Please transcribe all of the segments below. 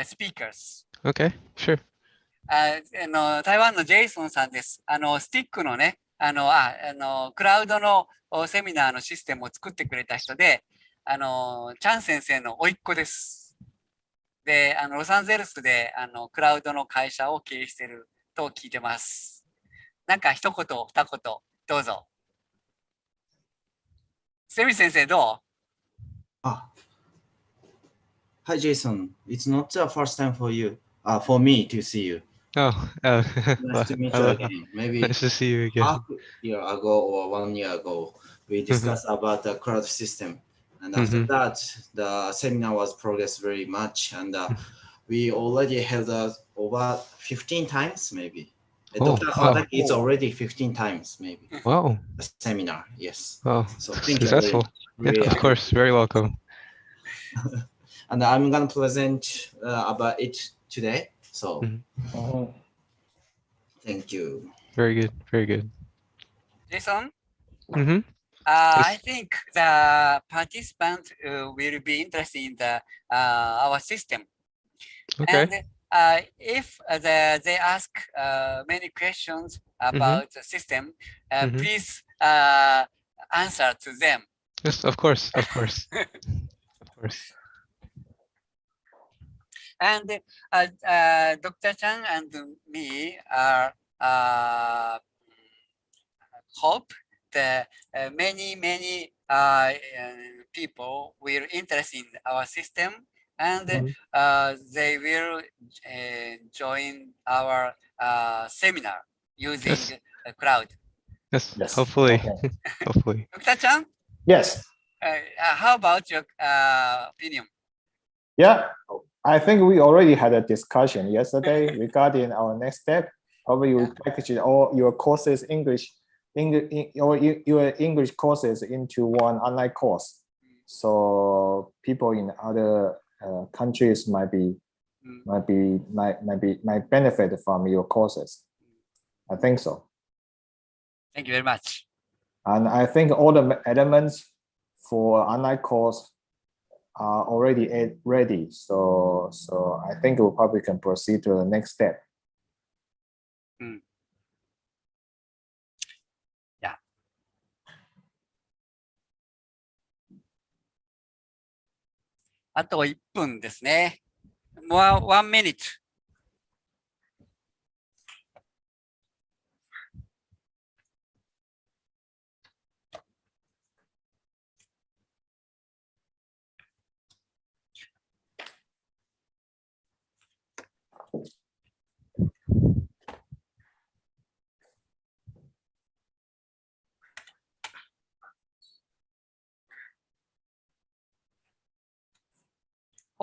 speakers. Okay, sure. 台湾のジェイソンさんです。スティックのね、クラウドのセミナーのシステムを作ってくれた人で、チャン先生の甥っ子です。で、ロサンゼルスでクラウドの会社を経営していると聞いてます。なんか一言、二言、どうぞ。セミ先生、どう？ Hi, Jason. It's not the first time for you, for me to see you. Oh, Nice to meet you again. Maybe nice to see you again. half a year ago or 1 year ago, we discussed about the cloud system. And after that, the seminar was progressed very much. And we already held over 15 times, maybe. Dr. Kawataki, it's already 15 times, maybe. Wow. The seminar, yes. Wow. So thank Successful. you very, Yeah, of course. Very welcome. And I'm going to present about it today. So thank you. Very good. Very good. Jason? Yes. I think the participants will be interested in our system. Okay. And if they ask many questions about the system, please answer to them. Yes, of course. Of course. Of course. And Dr. Chang and me are hope that many people will interest in our system, and they will join our seminar using cloud. Yes. Hopefully. Okay. Hopefully. Dr. Chang? Yes. How about your opinion? Yeah, I think we already had a discussion yesterday regarding our next step. How you package all your courses, your English courses into one online course. So people in other countries might benefit from your courses. I think so. Thank you very much. And I think all the elements for online course are already ready. So I think we probably can proceed to the next step. Yeah. Aと1分ですね。More 1 minute.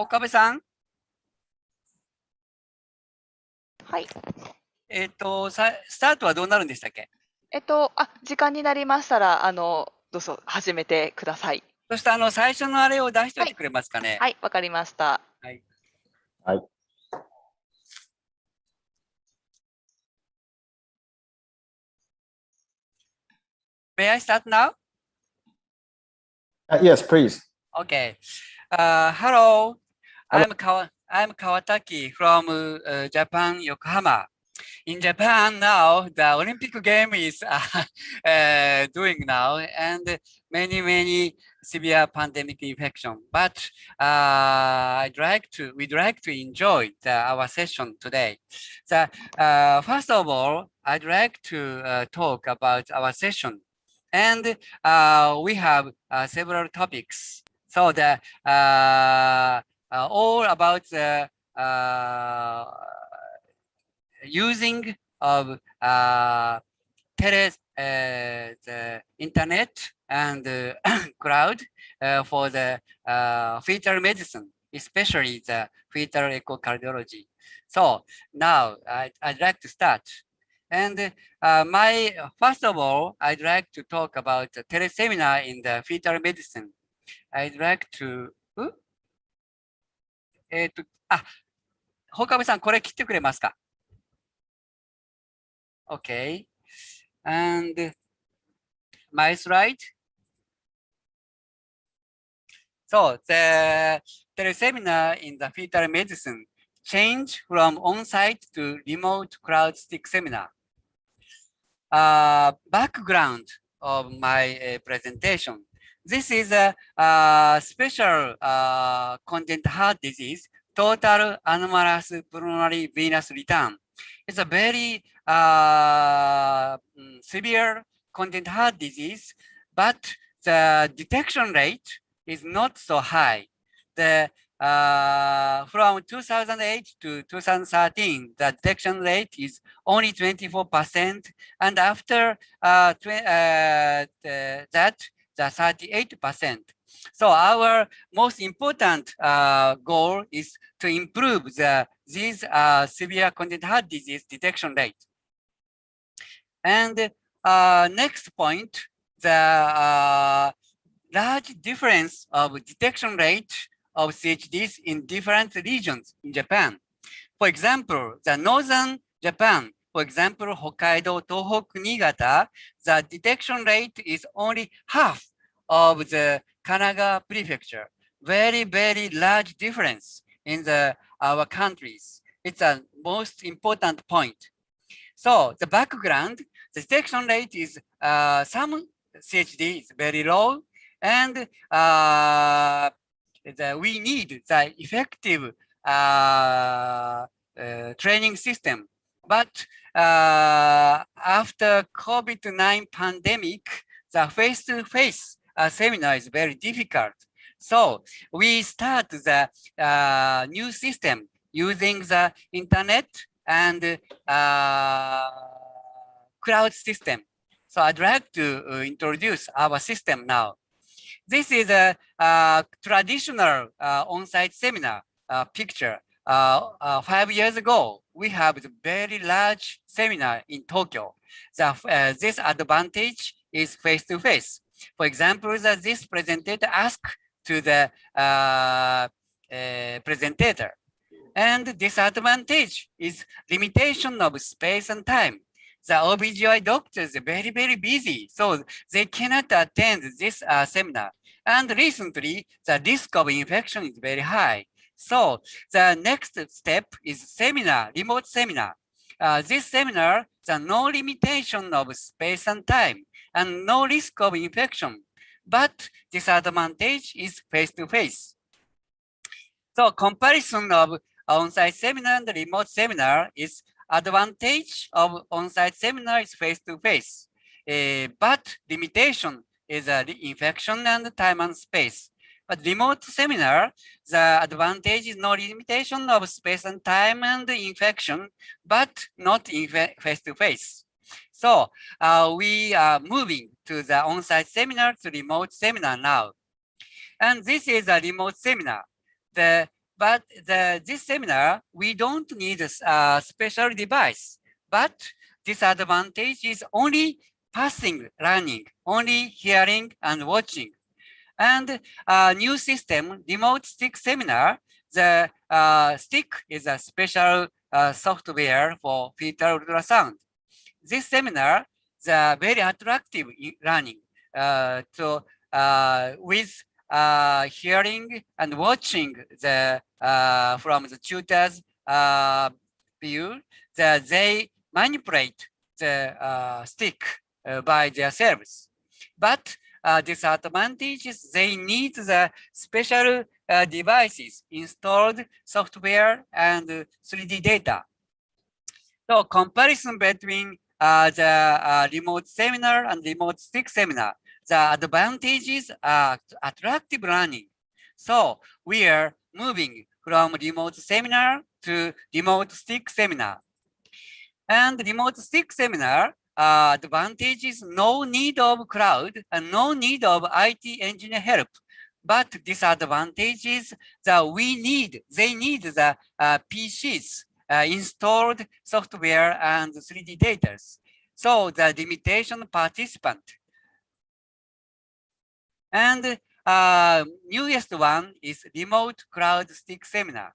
岡部さん。はい。スタートはどうなるんでしたっけ？時間になりましたら、どうぞ始めてください。そして最初のあれを出しておいてくれますかね。はい、わかりました。はい。はい。May I start now? Yes, please. Okay. Hello. I'm Kawataki from Japan, Yokohama. In Japan now, the Olympic game is doing now, and many severe pandemic infection. But we'd like to enjoy our session today. So first of all, I'd like to talk about our session, and we have several topics. So the all about the using of the internet and cloud for the fetal medicine, especially the fetal echocardiology. So now I'd like to start. And first of all, I'd like to talk about the teleseminar in the fetal medicine. I'd like to 放課部さん、これ切ってくれますか？ Okay. And my slide. So the teleseminar in the fetal medicine change from on-site to remote crowd stick seminar. Background of my presentation. This is a special content heart disease, total anomalous pulmonary venous return. It's a very severe content heart disease, but the detection rate is not so high. From 2008 to 2013, the detection rate is only 24%, and after that, the 38%. So our most important goal is to improve these severe content heart disease detection rate. And next point, the large difference of detection rate of CHDs in different regions in Japan. For example, the northern Japan, for example, Hokkaido, Tohoku, Niigata, the detection rate is only half of the Kanagawa prefecture. Very, very large difference in our countries. It's a most important point. So the background, the detection rate is some CHD is very low, and we need the effective training system. But after COVID-19 pandemic, the face-to-face seminar is very difficult. So we start the new system using the internet and cloud system. So I'd like to introduce our system now. This is a traditional on-site seminar picture. 5 years ago, we have a very large seminar in Tokyo. This advantage is face-to-face. For example, this presenter asked to the presenter. And disadvantage is limitation of space and time. The OBGYN doctors are very, very busy, so they cannot attend this seminar. And recently, the risk of infection is very high. So the next step is seminar, remote seminar. This seminar, the no limitation of space and time, and no risk of infection, but disadvantage is face-to-face. So comparison of on-site seminar and remote seminar is advantage of on-site seminar is face-to-face, but limitation is infection and time and space. But remote seminar, the advantage is no limitation of space and time and infection, but not face-to-face. So we are moving to the on-site seminar to remote seminar now. And this is a remote seminar. This seminar, we don't need a special device, but disadvantage is only passing, learning, only hearing and watching. And new system, remote stick seminar, the stick is a special software for fetal ultrasound. This seminar is very attractive learning with hearing and watching from the tutor's view, they manipulate the stick by themselves. But disadvantage is they need the special devices, installed software and 3D data. So comparison between the remote seminar and remote stick seminar. The advantages are attractive learning. So we are moving from remote seminar to remote stick seminar. And remote stick seminar advantage is no need of cloud and no need of IT engineer help. But disadvantage is that they need the PCs, installed software and 3D data. So the limitation participant. And newest one is remote cloud stick seminar.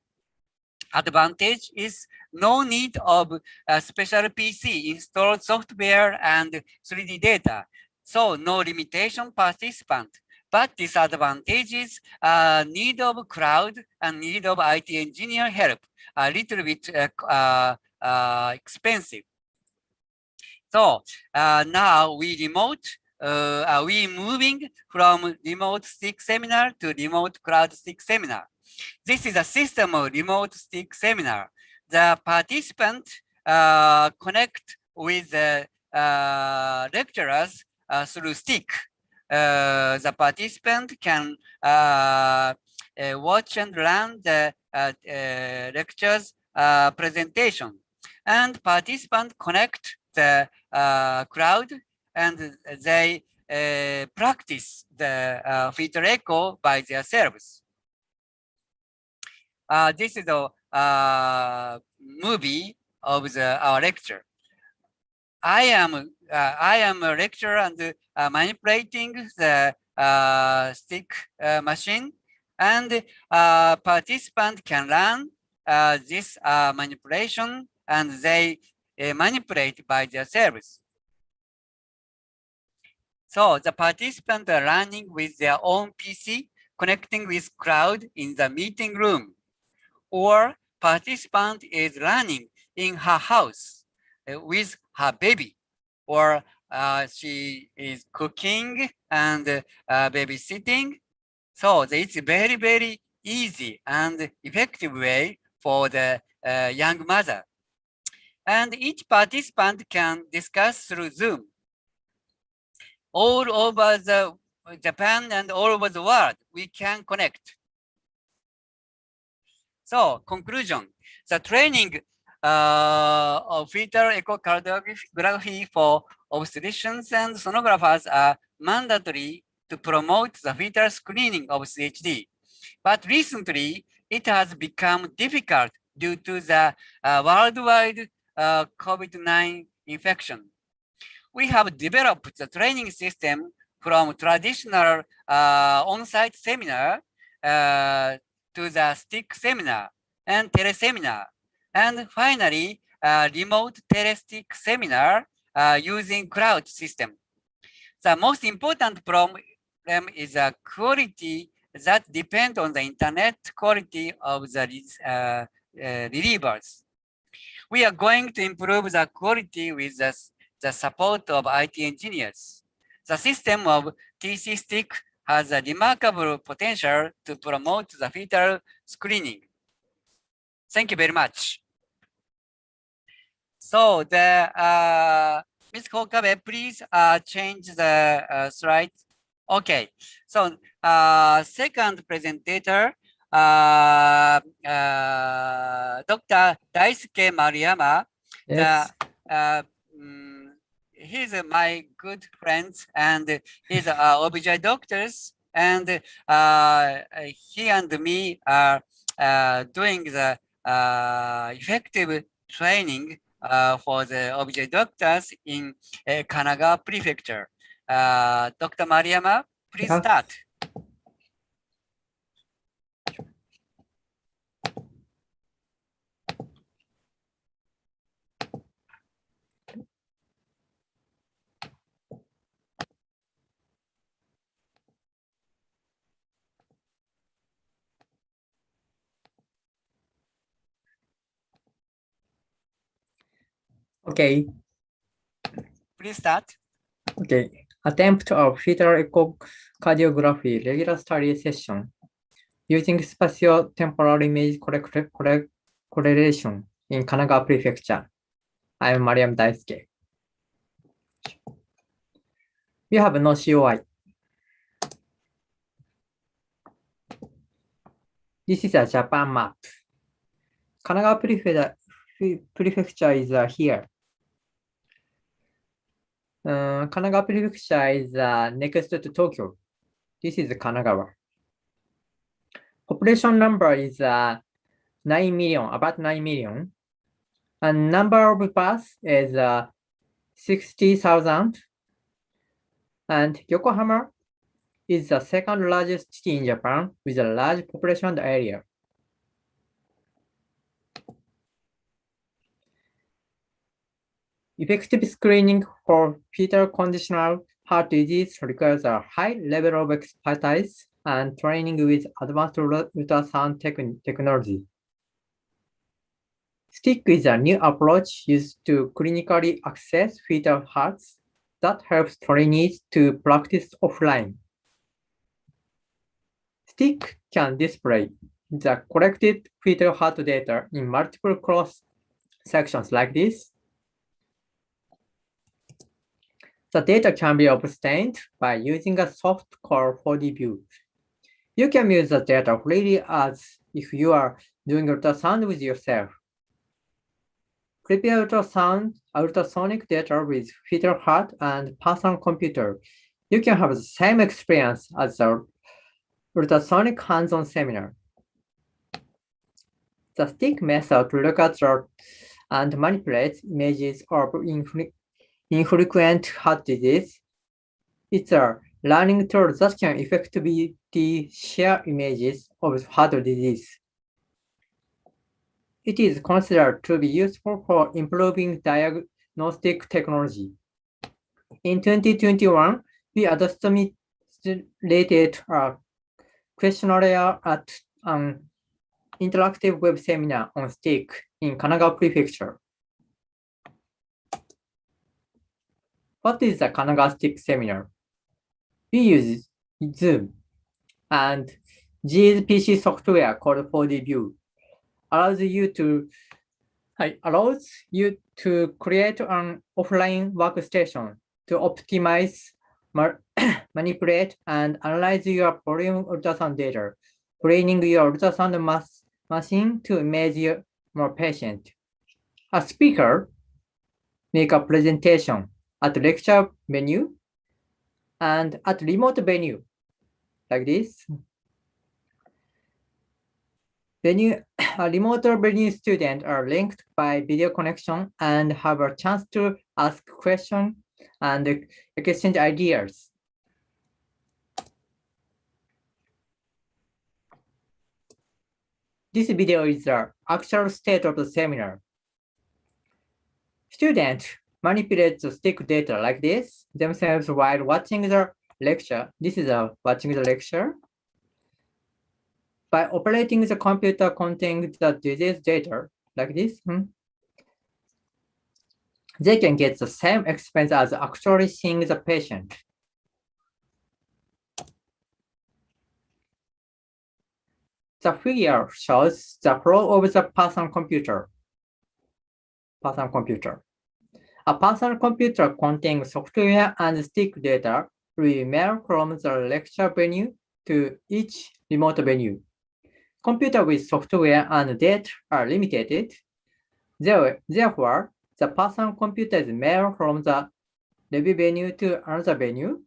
Advantage is no need of a special PC, installed software and 3D data. So no limitation participant. but disadvantages need of crowd and need of IT engineer help a little bit expensive. So now we moving from remote stick seminar to remote crowd stick seminar. This is a system of remote stick seminar. The participant connect with the lecturers through stick. The participant can watch and learn the lectures presentation, and participants connect the crowd, and they practice the fetal echo by themselves. This is a movie of our lecture. I am a lecturer and manipulating the stick machine, and participant can learn this manipulation, and they manipulate by themselves. So the participants are learning with their own PC, connecting with crowd in the meeting room, or participant is learning in her house with her baby, or she is cooking and babysitting. So it's very, very easy and effective way for the young mother. And each participant can discuss through Zoom. All over the Japan and all over the world, we can connect. So conclusion, the training of fetal echocardiography for obstetricians and sonographers are mandatory to promote the fetal screening of CHD. But recently, it has become difficult due to the worldwide COVID-19 infection. We have developed the training system from traditional on-site seminar to the stick seminar and teleseminar, and finally remote telestick seminar using cloud system. The most important problem is the quality that depends on the internet quality of the relievers. We are going to improve the quality with the support of IT engineers. The system of TC stick has a remarkable potential to promote the fetal screening. Thank you very much. So the Ms. Kokabe, please change the slide. Okay, so second presenter, Dr. Daisuke Maruyama. Yes. He's my good friend, and he's OBGYN doctors, and he and me are doing the effective training for the OBGYN doctors in Kanagawa Prefecture. Dr. Maruyama, please start. Okay. Please start. Okay. Attempt of fetal echocardiography regular study session using spatio-temporal image correlation in Kanagawa Prefecture. I am Mariam Daisuke. We have no COI. This is a Japan map. Kanagawa Prefecture is here. Kanagawa Prefecture is next to Tokyo. This is Kanagawa. Population number is 9 million, about 9 million. And number of births is 60,000. And Yokohama is the second largest city in Japan with a large population area. Effective screening for fetal conditional heart disease requires a high level of expertise and training with advanced ultrasound technology. STIC is a new approach used to clinically assess fetal hearts that helps trainees to practice offline. STIC can display the collected fetal heart data in multiple cross sections like this. The data can be obtained by using a software 4D view. You can use the data freely as if you are doing ultrasound with yourself. Prepare ultrasonic data with fetal heart and personal computer. You can have the same experience as the ultrasonic hands-on seminar. The STIC method looks at and manipulates images of infrequent heart disease. It's a learning tool that can effectively share images of heart disease. It is considered to be useful for improving diagnostic technology. In 2021, we demonstrated a questionnaire at an interactive web seminar on STIC in Kanagawa Prefecture. What is the Kanagawa STIC seminar? We use Zoom and GSPC software called 4D View allows you to create an offline workstation to optimize, manipulate, and analyze your volume ultrasound data, training your ultrasound machine to image more patient. A speaker make a presentation at lecture venue and at remote venue, like this. Remote venue students are linked by video connection and have a chance to ask questions and exchange ideas. This video is the actual state of the seminar. Students manipulate the STIC data like this themselves while watching the lecture. This is watching the lecture. By operating the computer containing the disease data like this, they can get the same experience as actually seeing the patient. The figure shows the flow of the personal computer. A personal computer containing software and STIC data will mail from the lecture venue to each remote venue. Computers with software and data are limited. Therefore, the personal computer is mailed from the review venue to another venue,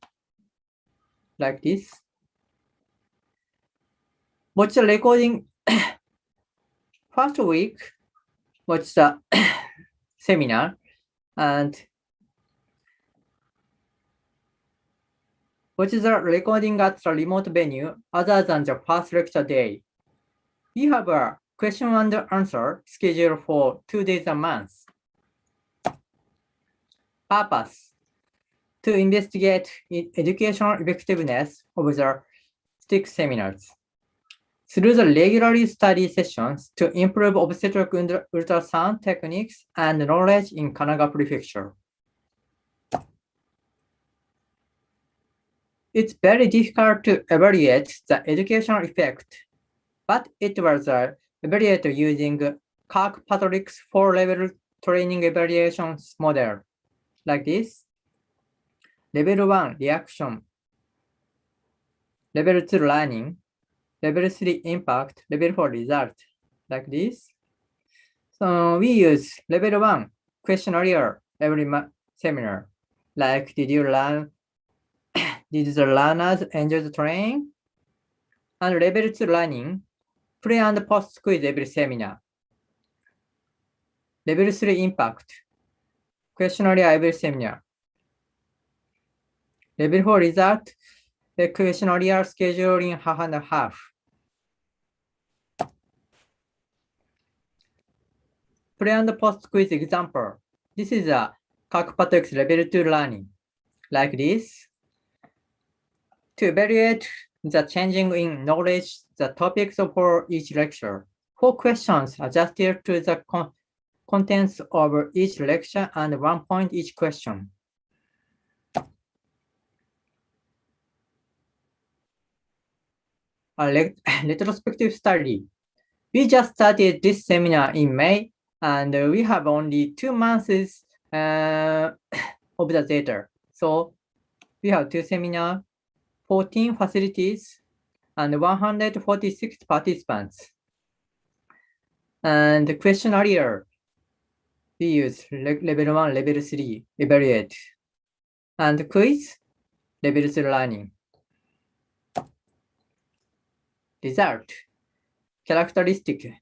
like this. Watch the recording. First week, watch the seminar and watch the recording at the remote venue other than the first lecture day. We have a question and answer scheduled for 2 days a month. Purpose: to investigate educational effectiveness of the STIC seminars. Through the regularly study sessions to improve obstetric ultrasound techniques and knowledge in Kanagawa Prefecture. It's very difficult to evaluate the educational effect, but it was evaluated using Kirkpatrick's 4-level training evaluations model, like this. Level 1, reaction. Level 2, learning. Level 3, impact. Level 4, result, like this. So we use level 1 questionnaire every seminar. Like, did the learners enjoy the training? And level 2, learning. Pre and post quiz every seminar. Level 3, impact. Questionnaire every seminar. Level 4, result. The questionnaire scheduled in half and half. Pre and post quiz example. This is a Kirkpatrick's level 2 learning, like this. To evaluate the changing in knowledge, the topics for each lecture. 4 questions adjusted to the contents of each lecture and 1 point each question. A retrospective study. We just started this seminar in May, and we have only 2 months of the data. So we have 2 seminars, 14 facilities, and 146 participants. And the questionnaire, we use level 1, level 3, evaluate. And quiz, level 3 learning. Result, characteristic,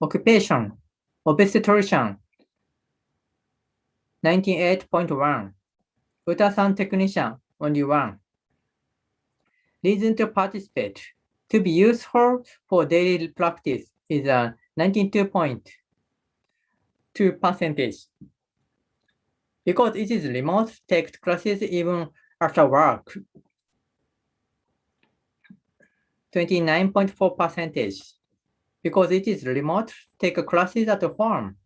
occupation, obstetrician, 98.1, ultrasound technician, only 1. Reason to participate, to be useful for daily practice is a 92.2%. Because it is remote, take classes even after work, 29.4%. Because it is remote, take classes at home,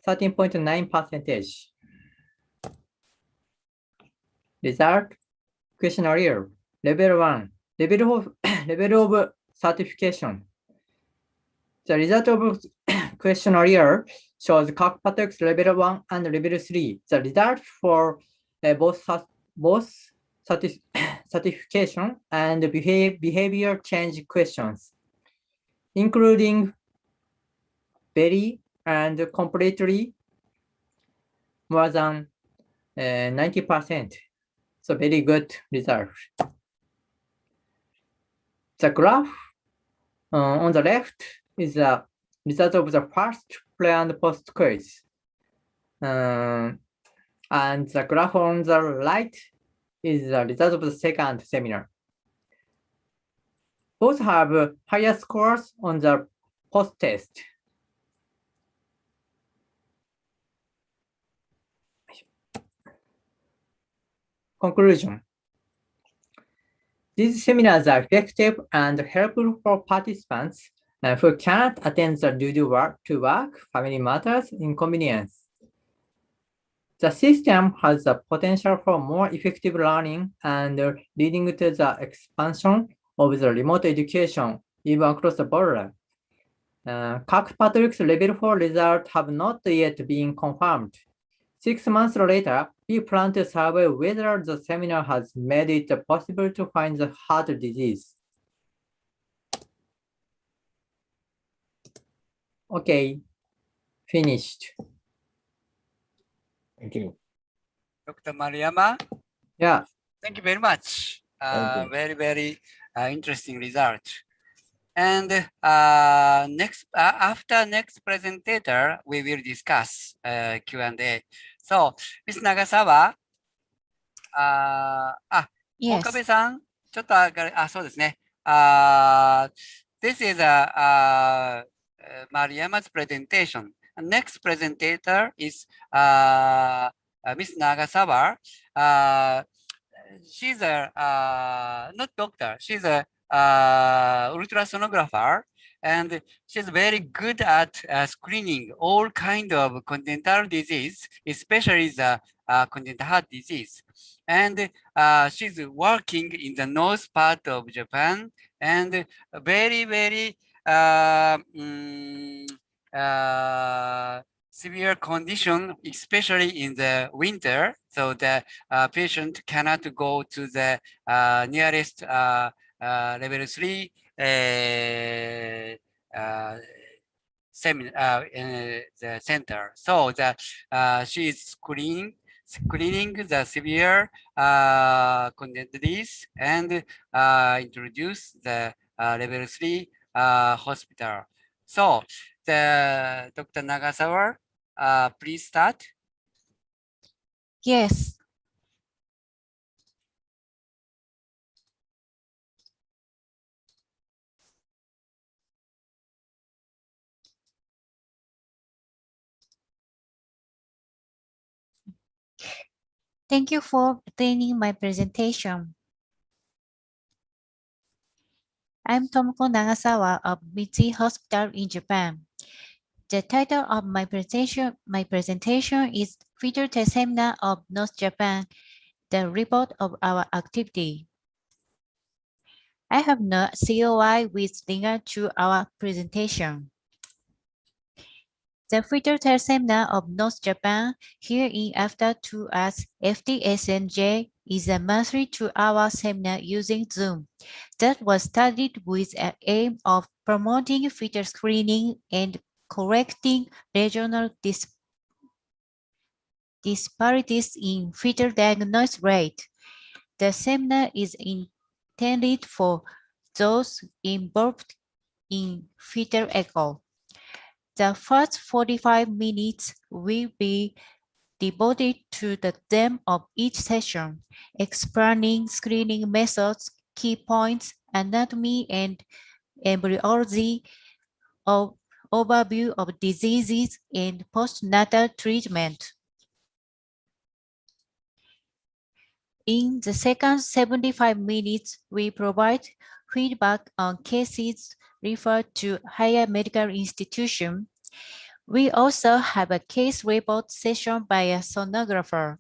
13.9%. Result, questionnaire, level 1, level of certification. The result of questionnaire shows Kirkpatrick's level 1 and level 3. The result for both certification and behavior change questions, including very and completely more than 90%. So very good result. The graph on the left is the result of the first pre and post quiz. And the graph on the right is the result of the second seminar. Both have higher scores on the post test. Conclusion. These seminars are effective and helpful for participants who cannot attend the due to work, family matters, inconvenience. The system has the potential for more effective learning and leading to the expansion of the remote education even across the border. Kirkpatrick's level 4 results have not yet been confirmed. 6 months later, we plan to survey whether the seminar has made it possible to find the heart disease. Okay, finished. Thank you. Dr. Mariyama, Yeah. thank you very much. Thank you. Very interesting result. And after next presenter, we will discuss Q&A. So, Ms. Nagasawa, Yes. 岡部さん、ちょっとそうですね。This is Mariyama's presentation. Next presenter is Ms. Nagasawa. She's a not doctor. She's a ultrasonographer, and she's very good at screening all kind of congenital disease, especially the congenital heart disease. And she's working in the north part of Japan, and very severe condition, especially in the winter. So the patient cannot go to the nearest level 3 the center. So she is screening the severe congenital disease and introduce the level 3 hospital. So Dr. Nagasawa, please start. Yes. Thank you for attending my presentation. I'm Tomoko Nagasawa of Mitsubishi Hospital in Japan. The title of my presentation is Fetal Test Seminar of North Japan, the report of our activity. I have no COI with regard to our presentation. The Fetal Test Seminar of North Japan, hereinafter to as FTSNJ, is a monthly 2-hour seminar using Zoom that was studied with an aim of promoting fetal screening and correcting regional disparities in fetal diagnosis rate. The seminar is intended for those involved in fetal echo. The first 45 minutes will be devoted to the theme of each session, explaining screening methods, key points, anatomy and embryology, overview of diseases, and postnatal treatment. In the second 75 minutes, we provide feedback on cases referred to higher medical institution. We also have a case report session by a sonographer.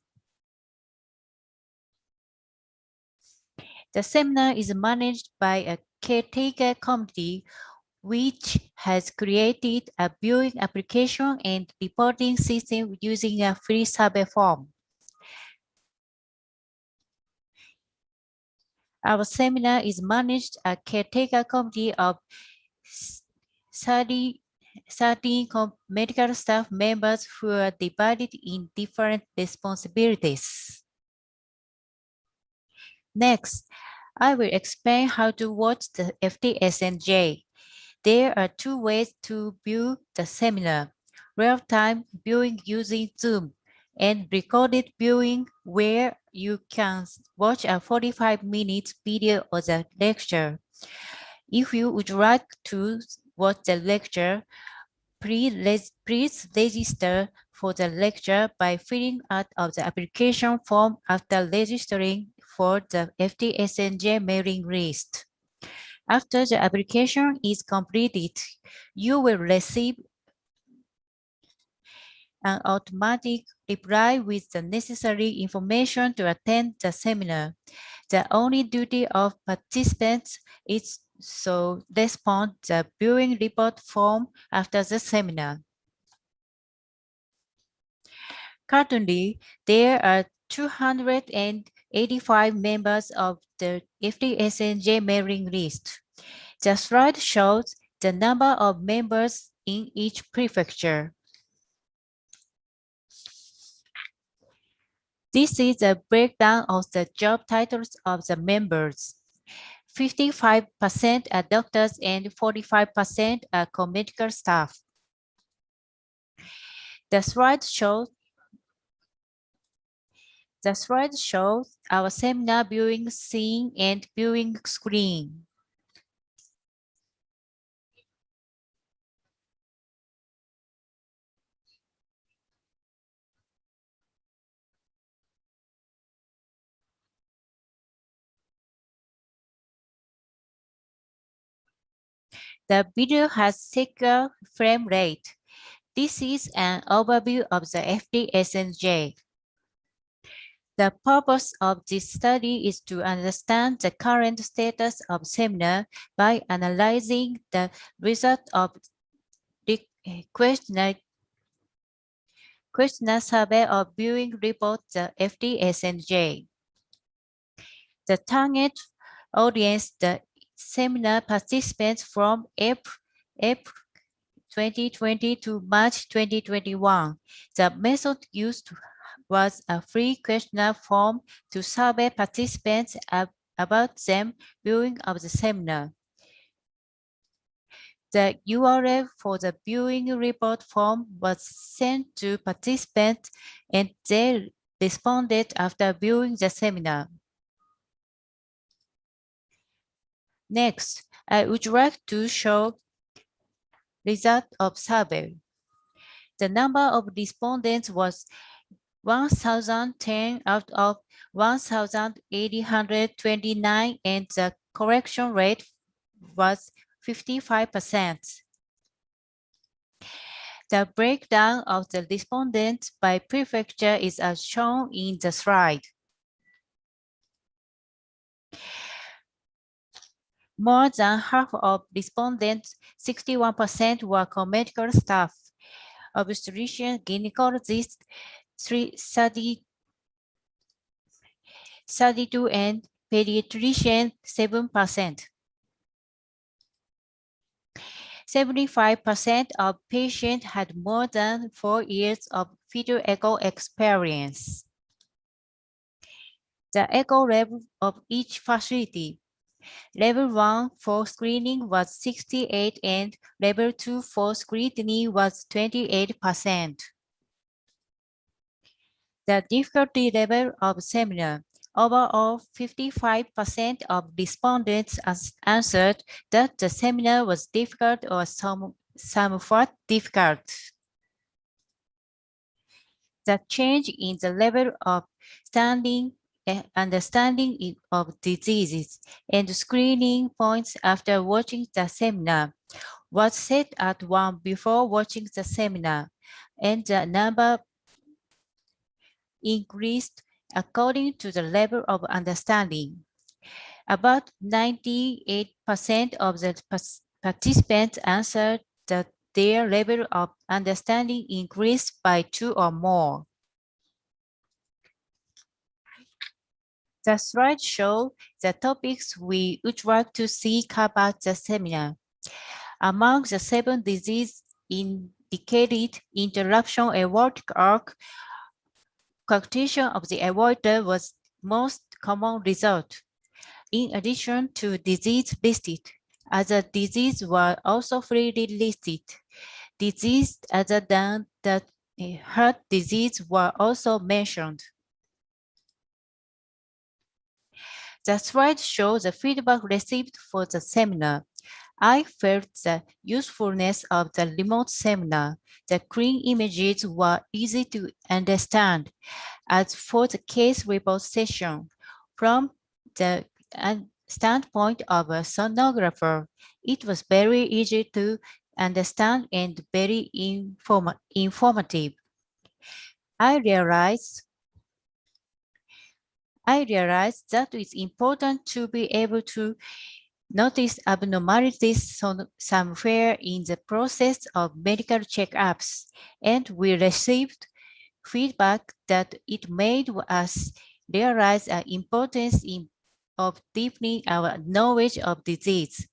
The seminar is managed by a caretaker committee which has created a viewing application and reporting system using a free survey form. Our seminar is managed a caretaker committee of 13 medical staff members who are divided in different responsibilities. Next, I will explain how to watch the FTSNJ. There are 2 ways to view the seminar: real-time viewing using Zoom and recorded viewing where you can watch a 45-minute video of the lecture. If you would like to watch the lecture, please register for the lecture by filling out of the application form after registering for the FTSNJ mailing list. After the application is completed, you will receive an automatic reply with the necessary information to attend the seminar. The only duty of participants is to respond the viewing report form after the seminar. Currently, there are 285 members of the FTSNJ mailing list. The slide shows the number of members in each prefecture. This is a breakdown of the job titles of the members. 55% are doctors and 45% are co-medical staff. The slide shows our seminar viewing scene and viewing screen. The video has secure frame rate. This is an overview of the FTSNJ. The purpose of this study is to understand the current status of seminar by analyzing the result of the questionnaire survey of viewing report, the FTSNJ. The target audience, the seminar participants from April 2020 to March 2021. The method used was a free questionnaire form to survey participants about them viewing of the seminar. The URL for the viewing report form was sent to participants and they responded after viewing the seminar. Next, I would like to show result of survey. The number of respondents was 1,010 out of 1,829, and the correction rate was 55%. The breakdown of the respondents by prefecture is as shown in the slide. More than half of respondents, 61%, were co-medical staff, obstetrician, gynecologist, 32, and pediatrician, 7%. 75% of patients had more than 4 years of fetal echo experience. The echo level of each facility. Level 1 for screening was 68 and level 2 for scrutiny was 28%. The difficulty level of seminar. Overall, 55% of respondents answered that the seminar was difficult or somewhat difficult. The change in the level of understanding of diseases and screening points after watching the seminar was set at 1 before watching the seminar, and the number increased according to the level of understanding. About 98% of the participants answered that their level of understanding increased by 2 or more. The slide shows the topics we would like to see covered the seminar. Among the 7 diseases indicated, interruption aortic arc, coarctation of the aorta was most common result. In addition to disease listed, other diseases were also freely listed. Diseases other than the heart disease were also mentioned. The slide shows the feedback received for the seminar. I felt the usefulness of the remote seminar. The clean images were easy to understand. As for the case report session, from the standpoint of a sonographer, it was very easy to understand and very informative. I realized that it's important to be able to notice abnormalities somewhere in the process of medical checkups, and we received feedback that it made us realize the importance of deepening our knowledge of disease.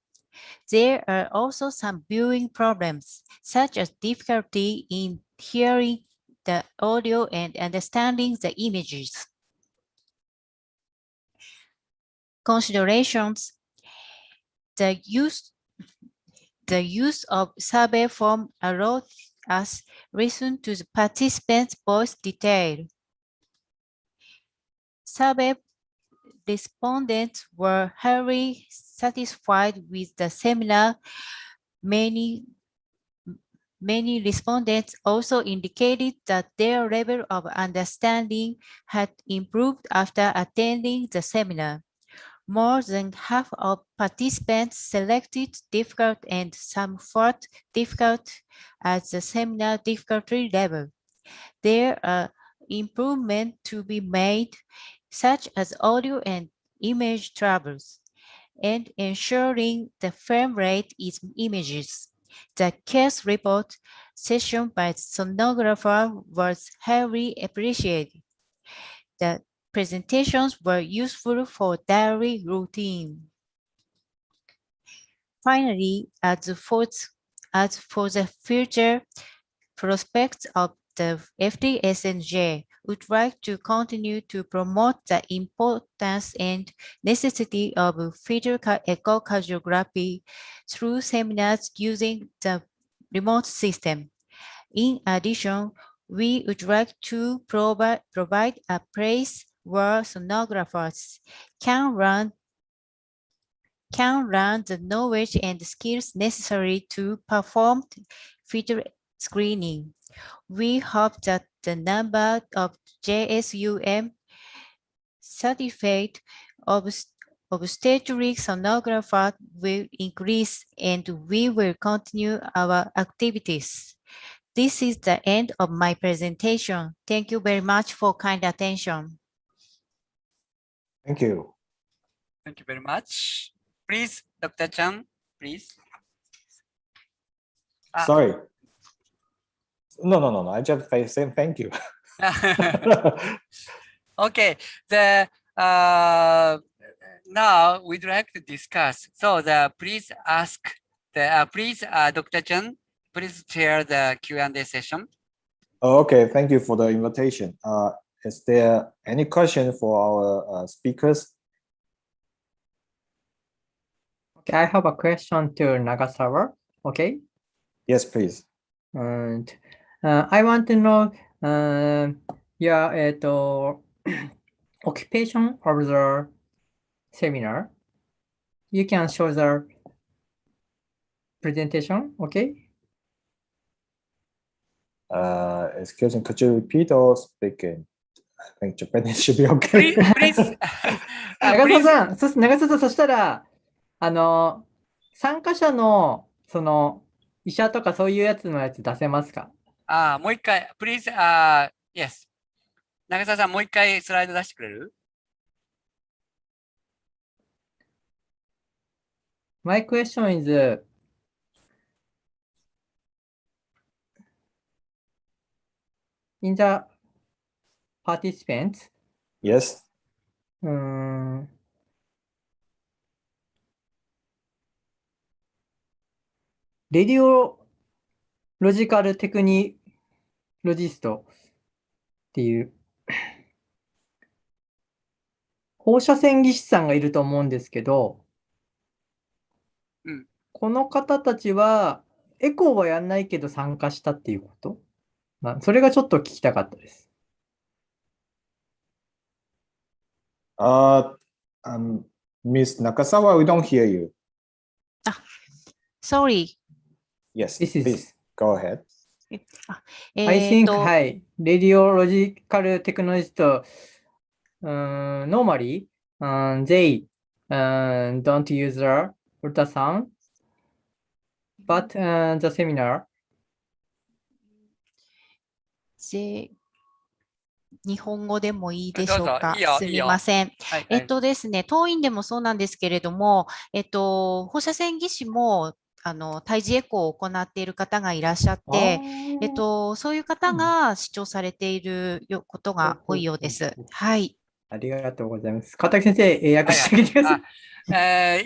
There are also some viewing problems, such as difficulty in hearing the audio and understanding the images. Considerations. The use of survey form allowed us listen to the participants' voice detail. Survey respondents were highly satisfied with the seminar. Many respondents also indicated that their level of understanding had improved after attending the seminar. More than half of participants selected difficult and somewhat difficult as the seminar difficulty level. There are improvements to be made, such as audio and image troubles, and ensuring the frame rate is images. The case report session by the sonographer was highly appreciated. The presentations were useful for daily routine. Finally, as for the future prospects of the FDSNJ, would like to continue to promote the importance and necessity of fetal echocardiography through seminars using the remote system. In addition, we would like to provide a place where sonographers can learn the knowledge and skills necessary to perform fetal screening. We hope that the number of JSUM certified obstetric sonographer will increase and we will continue our activities. This is the end of my presentation. Thank you very much for kind attention. Thank you. Thank you very much. Please, Dr. Chan, please. Sorry. No. I just say thank you. Okay. Now we'd like to discuss. So please ask Dr. Chan, please chair the Q&A session. Okay, thank you for the invitation. Is there any question for our speakers? Okay, I have a question to Nagasawa. Okay. Yes, please. And I want to know your occupation of the seminar. You can show the presentation, okay? Excuse me, could you repeat or speak in? I think Japanese should be okay. Please. 長澤さん、そしたら、参加者の、医者とかそういうやつのやつ出せますか？もう一回、please, yes. 長澤さん、もう一回スライド出してくれる？ My question is, in the participants, Yes. Radiological technologist っていう放射線技師さんがいると思うんですけど、この方たちはエコーはやんないけど参加したっていうこと？それがちょっと聞きたかったです。Miss Nakasawa, we don't hear you. Sorry. Yes, please go ahead. I think, はい。Radiological technologist, normally, they don't use the ultrasound, but the seminar. 日本語でもいいでしょうか。いいよすみません。ですね、当院でもそうなんですけれども、放射線技師も胎児エコーを行っている方がいらっしゃって、そういう方が視聴されていることが多いようです。はい。ありがとうございます。川崎先生、英訳してみてください。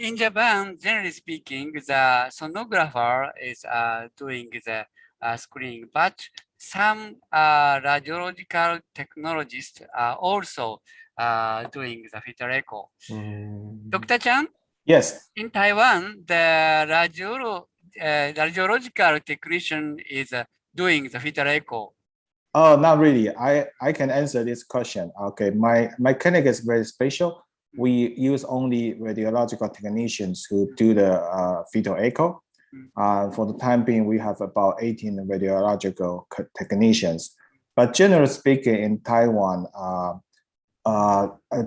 In Japan, generally speaking, the sonographer is doing the screening, but some radiological technologists are also doing the fetal echo. Dr. Chan? Yes. In Taiwan, the radiological technician is doing the fetal echo. Oh, not really. I can answer this question. Okay, my clinic is very special. We use only radiological technicians who do the fetal echo. For the time being, we have about 18 radiological technicians. But generally speaking, in Taiwan,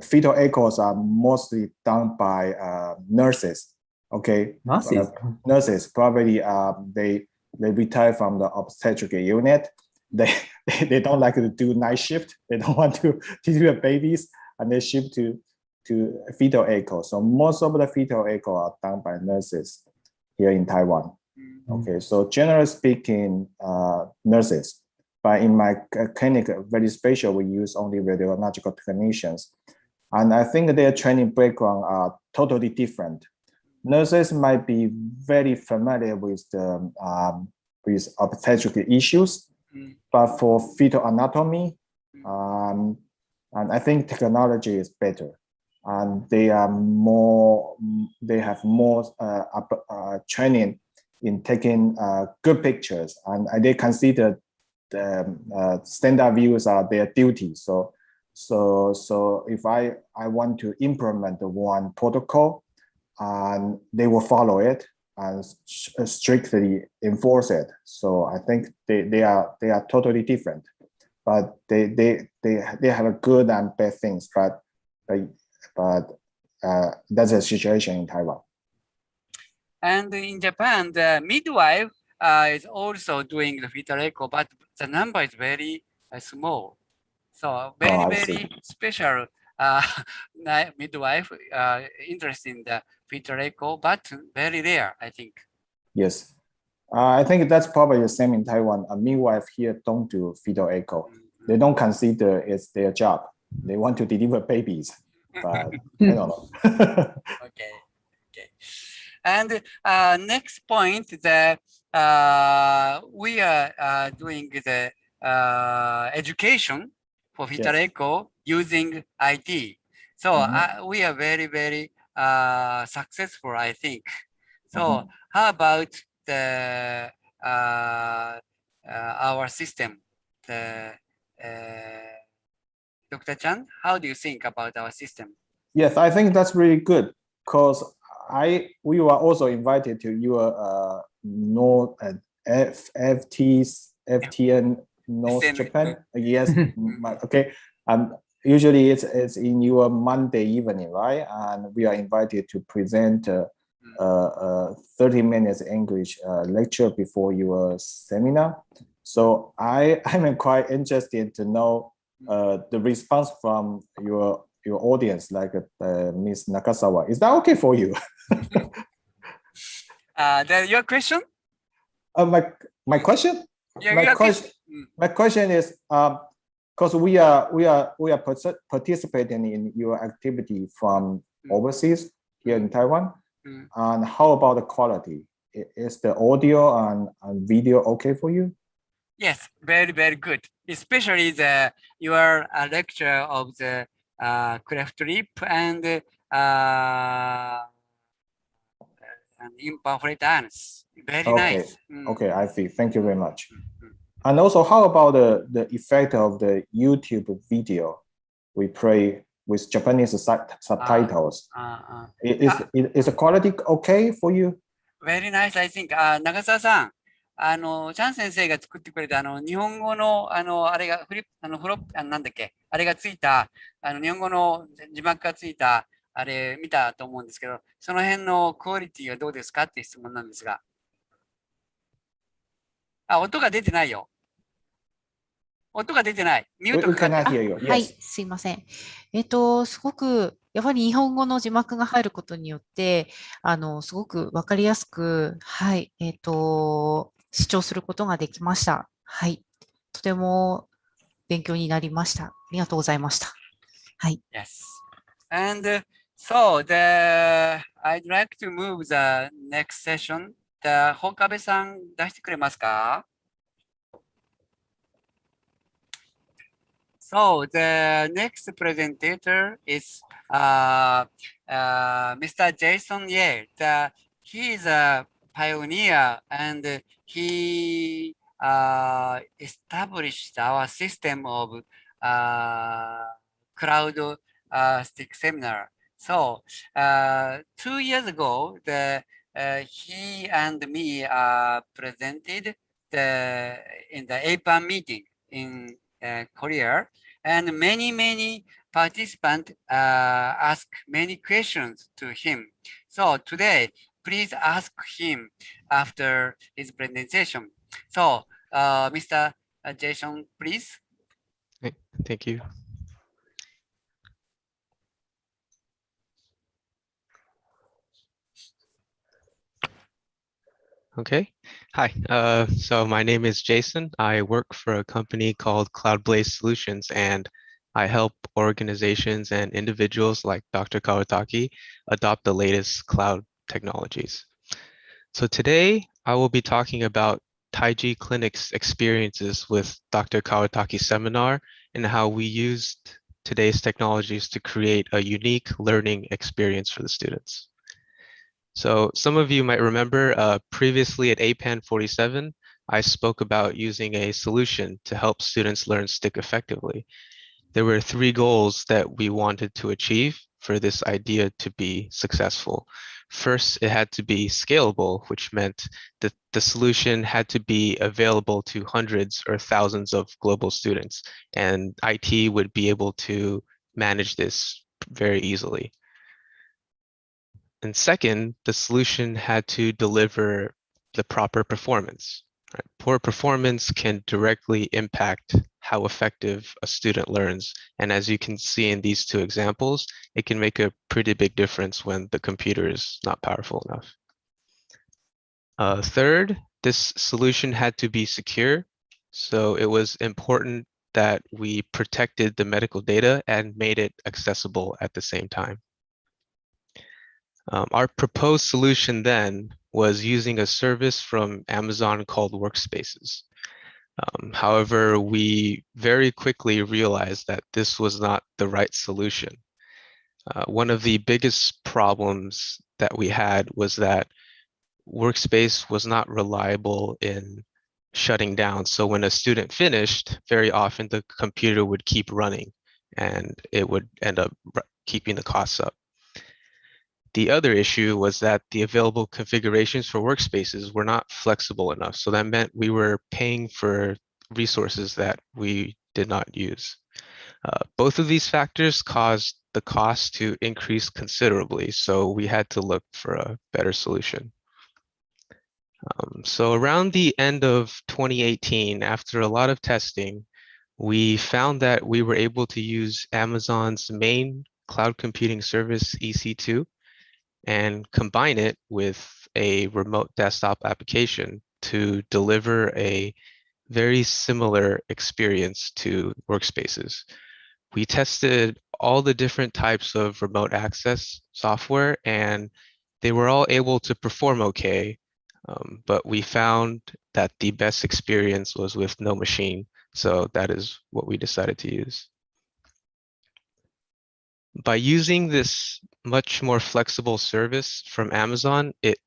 fetal echoes are mostly done by nurses. Okay, nurses probably they retire from the obstetric unit. They don't like to do night shift. They don't want to do the babies, and they shift to fetal echo. So most of the fetal echo are done by nurses here in Taiwan. Okay, so generally speaking, nurses. But in my clinic, very special, we use only radiological technicians. And I think their training background are totally different. Nurses might be very familiar with the with obstetric issues, but for fetal anatomy, and I think technology is better. And they have more training in taking good pictures, and they consider the standard views are their duty. So if I want to implement the one protocol, and they will follow it, and strictly enforce it. So I think they are totally different, but they have a good and bad things. But that's the situation in Taiwan. And in Japan, the midwife is also doing the fetal echo, but the number is very small. So very special midwife interested in the fetal echo, but very rare, I think. Yes. I think that's probably the same in Taiwan. A midwife here don't do fetal echo. They don't consider it's their job. They want to deliver babies, but I don't know. Okay. And next point, that we are doing the education for fetal echo using IT. So we are very successful, I think. So how about the our system, the Dr. Chan? How do you think about our system? Yes, I think that's really good because we were also invited to your FTN North Japan. Yes, okay. Usually it's in your Monday evening, right? And we are invited to present 30 minutes English lecture before your seminar. So I'm quite interested to know the response from your audience, like Ms. Nakasawa. Is that okay for you? Your question? My question? My question is because we are participating in your activity from overseas here in Taiwan. And how about the quality? Is the audio and video okay for you? Yes, very good. Especially your lecture of the cleft lip and imperforate anus. Very nice. Okay, I see. Thank you very much. And also, how about the effect of the YouTube video we play with Japanese subtitles? Is the quality okay for you? Very nice, I think. 長澤さん、チャン先生が作ってくれた日本語のあれがフロップなんだっけ、あれがついた日本語の字幕がついたあれ見たと思うんですけど、その辺のクオリティはどうですかっていう質問なんですが。音が出てないよ。音が出てない。ミュートかかってる。はい、すいません。すごくやはり日本語の字幕が入ることによって、すごくわかりやすく、はい、視聴することができました。はい。とても勉強になりました。ありがとうございました。はい。Yes. And so I'd like to move the next session. 岡部さん出してくれますか？ So the next presenter is Mr. Jason Ye. He is a pioneer and he established our system of cloud stick seminar. So 2 years ago, he and me presented in the APAN meeting in Korea, and many participants ask many questions to him. So today, please ask him after his presentation. So, Mr. Jason, please. Thank you. Okay. Hi. So my name is Jason. I work for a company called Cloud-Based Solutions, and I help organizations and individuals like Dr. Kawataki adopt the latest cloud technologies. So today I will be talking about Taiji Clinic's experiences with Dr. Kawataki's seminar and how we used today's technologies to create a unique learning experience for the students. So some of you might remember previously at APAN47, I spoke about using a solution to help students learn stick effectively. There were 3 goals that we wanted to achieve. for this idea to be successful. First, it had to be scalable, which meant that the solution had to be available to hundreds or thousands of global students, and IT would be able to manage this very easily. And second, the solution had to deliver the proper performance. Right? Poor performance can directly impact how effective a student learns. And as you can see in these two examples, it can make a pretty big difference when the computer is not powerful enough. Third, this solution had to be secure. So it was important that we protected the medical data and made it accessible at the same time. Our proposed solution then was using a service from Amazon called Workspaces. However, we very quickly realized that this was not the right solution. One of the biggest problems that we had was that Workspace was not reliable in shutting down. So when a student finished, very often the computer would keep running and it would end up keeping the costs up. The other issue was that the available configurations for workspaces were not flexible enough. So that meant we were paying for resources that we did not use. Both of these factors caused the cost to increase considerably. So we had to look for a better solution. So around the end of 2018, after a lot of testing, we found that we were able to use Amazon's main cloud computing service, EC2, and combine it with a remote desktop application to deliver a very similar experience to workspaces. We tested all the different types of remote access software and they were all able to perform okay, but we found that the best experience was with no machine. So that is what we decided to use. By using this much more flexible service from Amazon, it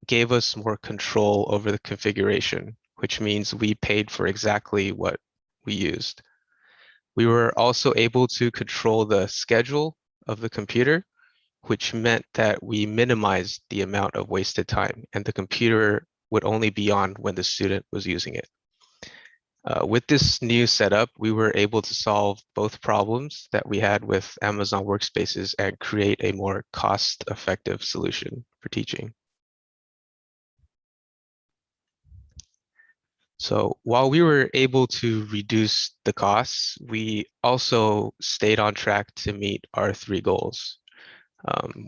gave us more control over the configuration, which means we paid for exactly what we used. We were also able to control the schedule of the computer, which meant that we minimized the amount of wasted time and the computer would only be on when the student was using it. With this new setup, we were able to solve both problems that we had with Amazon Workspaces and create a more cost-effective solution for teaching. So while we were able to reduce the costs, we also stayed on track to meet our 3 goals.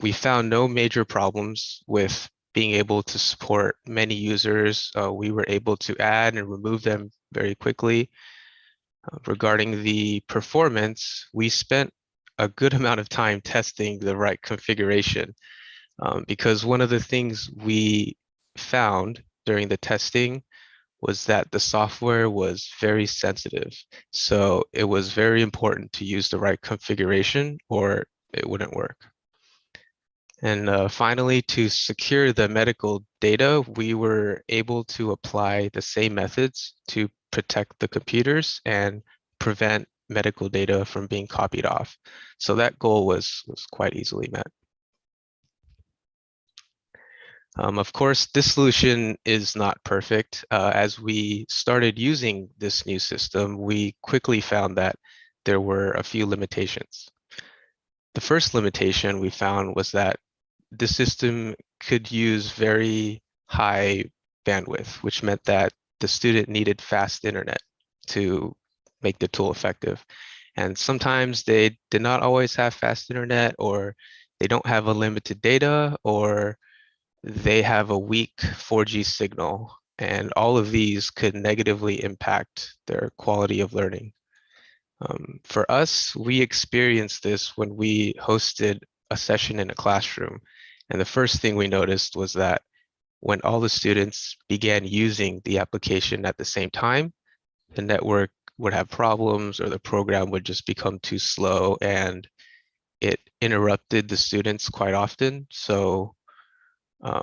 We found no major problems with being able to support many users. We were able to add and remove them very quickly. Regarding the performance, we spent a good amount of time testing the right configuration because one of the things we found during the testing was that the software was very sensitive. So it was very important to use the right configuration or it wouldn't work. And finally, to secure the medical data, we were able to apply the same methods to protect the computers and prevent medical data from being copied off. So that goal was quite easily met. Of course, this solution is not perfect. As we started using this new system, we quickly found that there were a few limitations. The first limitation we found was that the system could use very high bandwidth, which meant that the student needed fast internet to make the tool effective. And sometimes they did not always have fast internet, or they don't have unlimited data, or they have a weak 4G signal. And all of these could negatively impact their quality of learning. For us, we experienced this when we hosted a session in a classroom. And the first thing we noticed was that when all the students began using the application at the same time, the network would have problems or the program would just become too slow and it interrupted the students quite often. So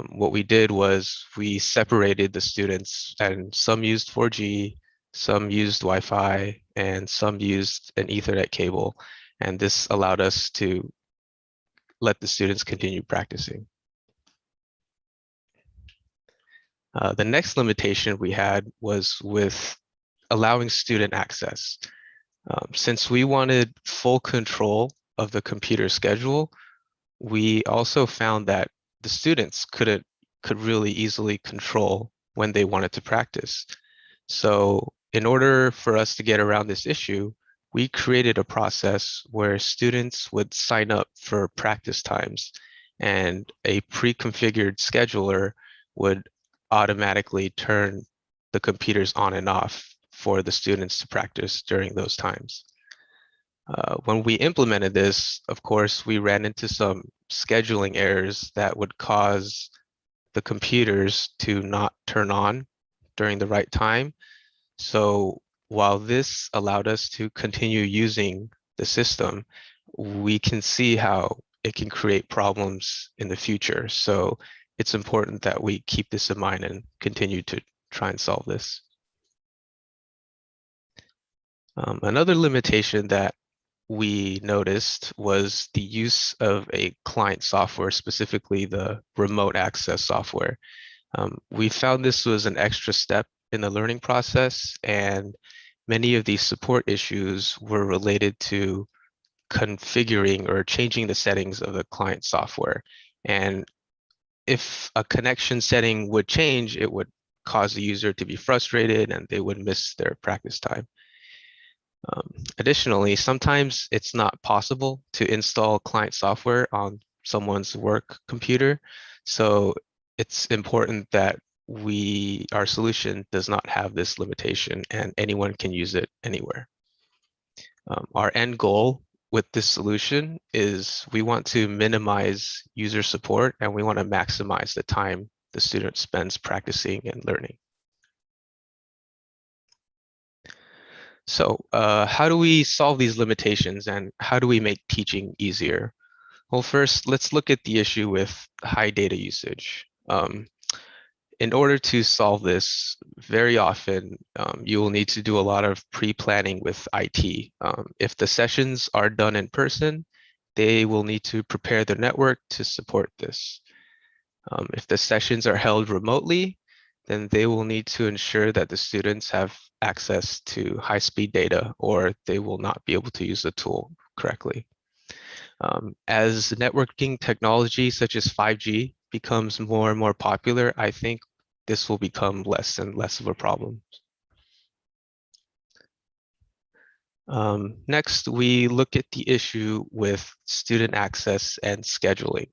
what we did was we separated the students and some used 4G, some used Wi-Fi, and some used an Ethernet cable. And this allowed us to let the students continue practicing. The next limitation we had was with allowing student access. Since we wanted full control of the computer schedule, we also found that the students could really easily control when they wanted to practice. So in order for us to get around this issue, we created a process where students would sign up for practice times, and a pre-configured scheduler would automatically turn the computers on and off for the students to practice during those times. When we implemented this, of course, we ran into some scheduling errors that would cause the computers to not turn on during the right time. So while this allowed us to continue using the system, we can see how it can create problems in the future. So it's important that we keep this in mind and continue to try and solve this. Another limitation that we noticed was the use of a client software, specifically the remote access software. We found this was an extra step in the learning process, and many of these support issues were related to configuring or changing the settings of the client software. And if a connection setting would change, it would cause the user to be frustrated and they would miss their practice time. Additionally, sometimes it's not possible to install client software on someone's work computer. So it's important that our solution does not have this limitation and anyone can use it anywhere. Our end goal with this solution is we want to minimize user support and we want to maximize the time the student spends practicing and learning. So how do we solve these limitations and how do we make teaching easier? Well, first, let's look at the issue with high data usage. In order to solve this, very often you will need to do a lot of pre-planning with IT. If the sessions are done in person, they will need to prepare their network to support this. If the sessions are held remotely, then they will need to ensure that the students have access to high-speed data or they will not be able to use the tool correctly. As networking technology such as 5G becomes more and more popular, I think this will become less and less of a problem. Next, we look at the issue with student access and scheduling.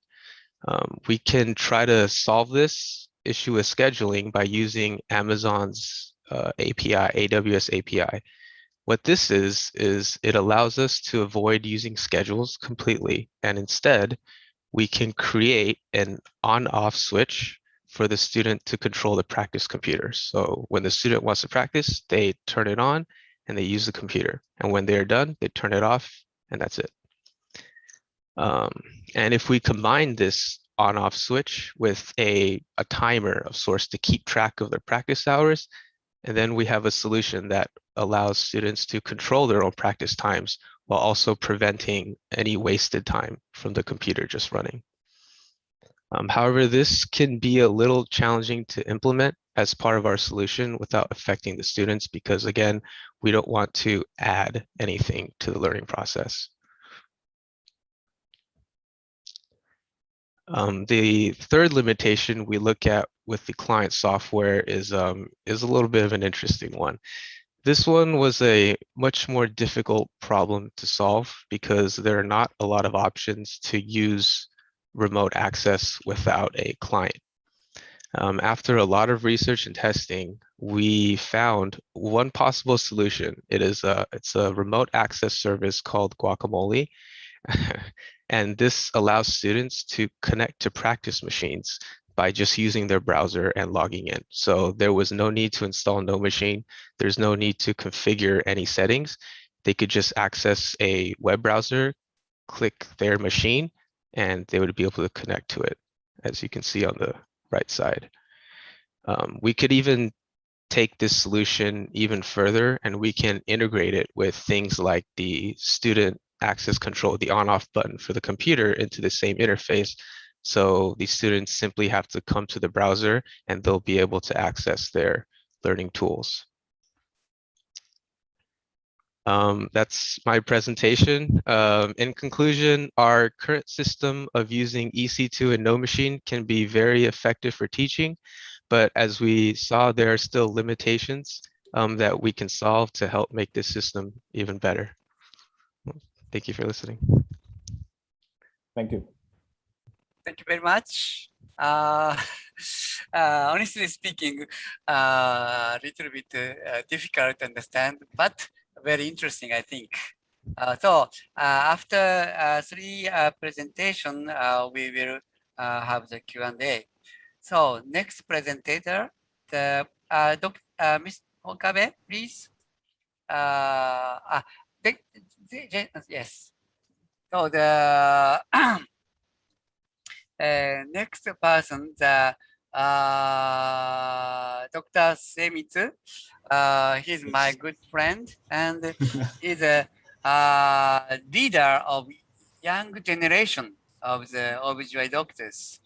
We can try to solve this issue with scheduling by using Amazon's API, AWS API. What this is it allows us to avoid using schedules completely, and instead, we can create an on-off switch for the student to control the practice computer. So when the student wants to practice, they turn it on and they use the computer. And when they're done, they turn it off and that's it. And if we combine this on-off switch with a timer of sorts to keep track of their practice hours, and then we have a solution that allows students to control their own practice times while also preventing any wasted time from the computer just running. However, this can be a little challenging to implement as part of our solution without affecting the students because, again, we don't want to add anything to the learning process. The third limitation we look at with the client software is a little bit of an interesting one. This one was a much more difficult problem to solve because there are not a lot of options to use remote access without a client. After a lot of research and testing, we found one possible solution. It's a remote access service called Guacamole. And this allows students to connect to practice machines by just using their browser and logging in. So there was no need to install no machine. There's no need to configure any settings. They could just access a web browser, click their machine, and they would be able to connect to it, as you can see on the right side. We could even take this solution even further and we can integrate it with things like the student access control, the on-off button for the computer into the same interface. So these students simply have to come to the browser and they'll be able to access their learning tools. That's my presentation. In conclusion, our current system of using EC2 and No Machine can be very effective for teaching, but as we saw, there are still limitations that we can solve to help make this system even better. Thank you for listening. Thank you. Thank you very much. Honestly speaking, a little bit difficult to understand, but very interesting, I think. After three presentation, we will have the Q&A. So next presenter, the Ms. Okabe, please. Yes. So the next person, the Dr. Semitsu, he's my good friend, and he's a leader of young generation of the OBGYN doctors.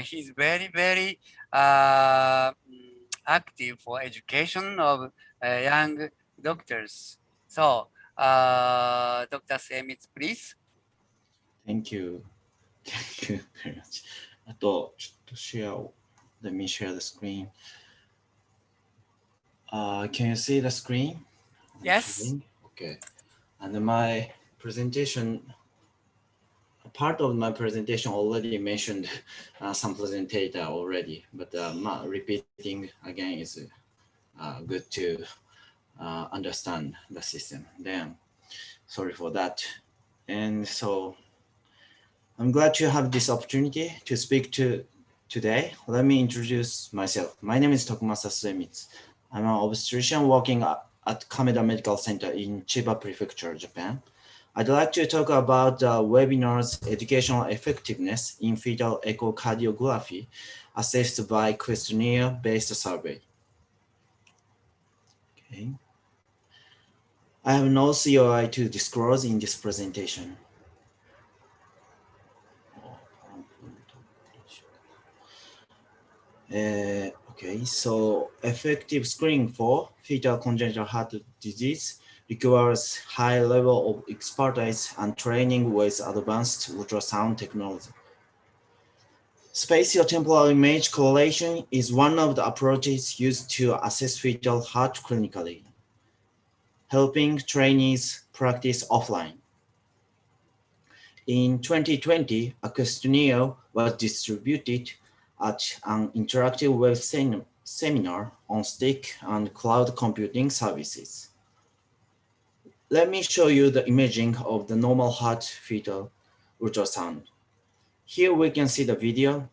He's very, very active for education of young doctors. So, Dr. Semitsu, please. Thank you. Thank you very much. あと、ちょっとシェアを。Let me share the screen. Can you see the screen? Yes. Okay. And my presentation, part of my presentation already mentioned some presentator already, but repeating again is good to understand the system. Then, sorry for that. And so, I'm glad to have this opportunity to speak to today. Let me introduce myself. My name is Tokumasa Suemitsu. I'm an obstetrician working at Kameda Medical Center in Chiba Prefecture, Japan. I'd like to talk about the webinar's educational effectiveness in fetal echocardiography assessed by questionnaire-based survey. Okay. I have no COI to disclose in this presentation. Okay, so effective screening for fetal congenital heart disease requires high level of expertise and training with advanced ultrasound technology. Spatiotemporal image correlation is one of the approaches used to assess fetal heart clinically, helping trainees practice offline. In 2020, a questionnaire was distributed at an interactive web seminar on stick and cloud computing services. Let me show you the imaging of the normal heart fetal ultrasound. Here we can see the video.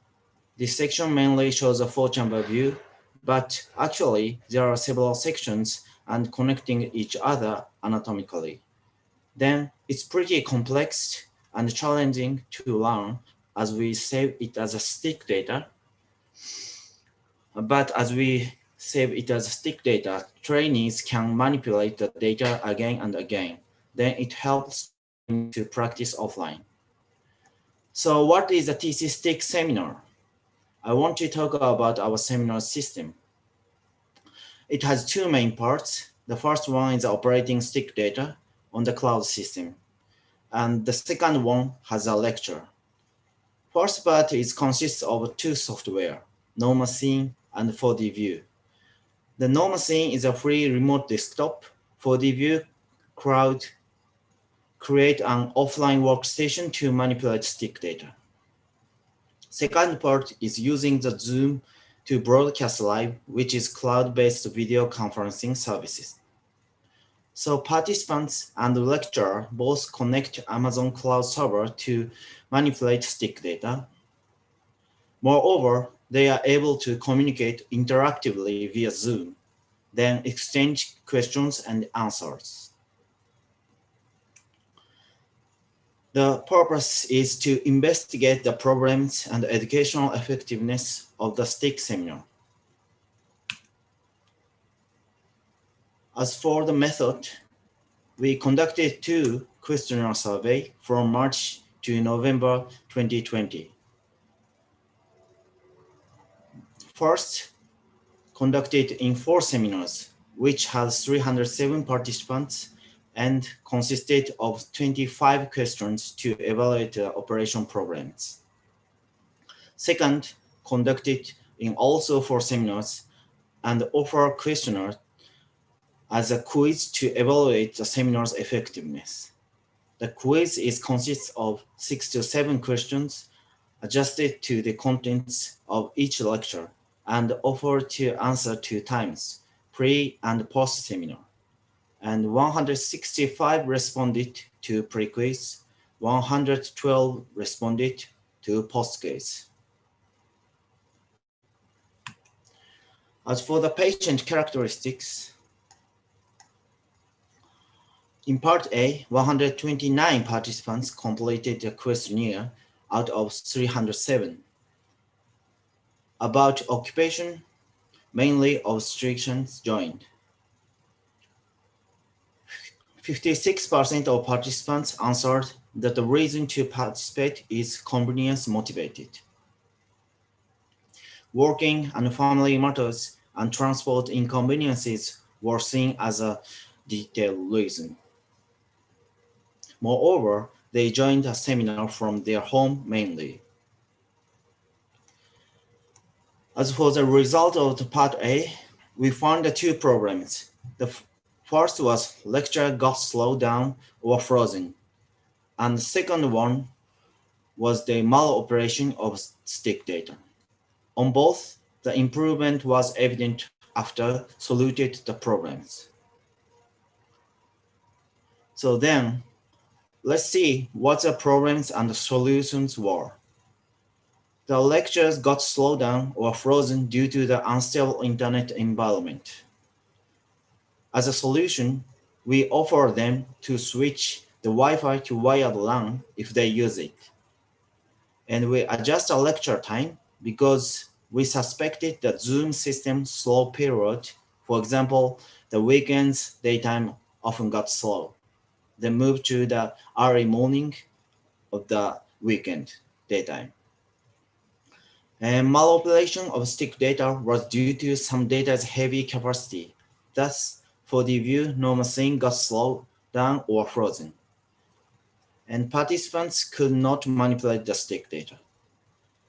This section mainly shows a 4-chamber view, but actually there are several sections and connecting each other anatomically. Then it's pretty complex and challenging to learn as we save it as a stick data. But as we save it as stick data, trainees can manipulate the data again and again. Then it helps to practice offline. So what is a TC stick seminar? I want to talk about our seminar system. It has two main parts. The first one is operating stick data on the cloud system. And the second one has a lecture. First part consists of two software, Nomacine and 4D View. The Nomacine is a free remote desktop. 4D View Cloud create an offline workstation to manipulate stick data. Second part is using the Zoom to broadcast live, which is cloud-based video conferencing services. So participants and the lecturer both connect Amazon Cloud Server to manipulate stick data. Moreover, they are able to communicate interactively via Zoom, then exchange questions and answers. The purpose is to investigate the problems and educational effectiveness of the stick seminar. As for the method, we conducted 2 questionnaire survey from March to November 2020. First, conducted in 4 seminars, which had 307 participants and consisted of 25 questions to evaluate operation programs. Second, conducted in also 4 seminars and offer questionnaire as a quiz to evaluate the seminar's effectiveness. The quiz consists of 6 to 7 questions adjusted to the contents of each lecture and offered to answer 2 times, pre and post seminar. And 165 responded to pre-quiz, 112 responded to post-quiz. As for the patient characteristics, in part A, 129 participants completed the questionnaire out of 307. About occupation, mainly obstetricians joined. 56% of participants answered that the reason to participate is convenience motivated. Working and family matters and transport inconveniences were seen as a detailed reason. Moreover, they joined a seminar from their home mainly. As for the result of the part A, we found the 2 problems. The first was lecture got slowed down or frozen, and the second one was the maloperation of stick data. On both, the improvement was evident after soluted the problems. So then, let's see what the problems and the solutions were. The lectures got slowed down or frozen due to the unstable internet environment. As a solution, we offer them to switch the Wi-Fi to wired LAN if they use it. And we adjust our lecture time because we suspected that Zoom system slow period, for example, the weekends daytime often got slow. They moved to the early morning of the weekend daytime. And maloperation of stick data was due to some data's heavy capacity. Thus, for the view, normal thing got slowed down or frozen. And participants could not manipulate the stick data.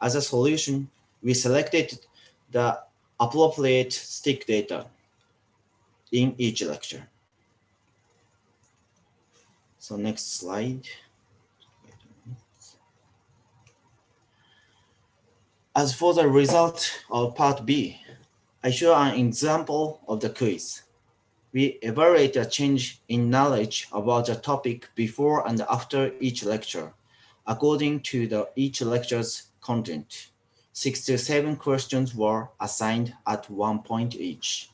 As a solution, we selected the appropriate stick data in each lecture. So next slide. As for the result of part B, I show an example of the quiz. We evaluate a change in knowledge about a topic before and after each lecture, according to each lecture's content. 6 to 7 questions were assigned at 1 point each.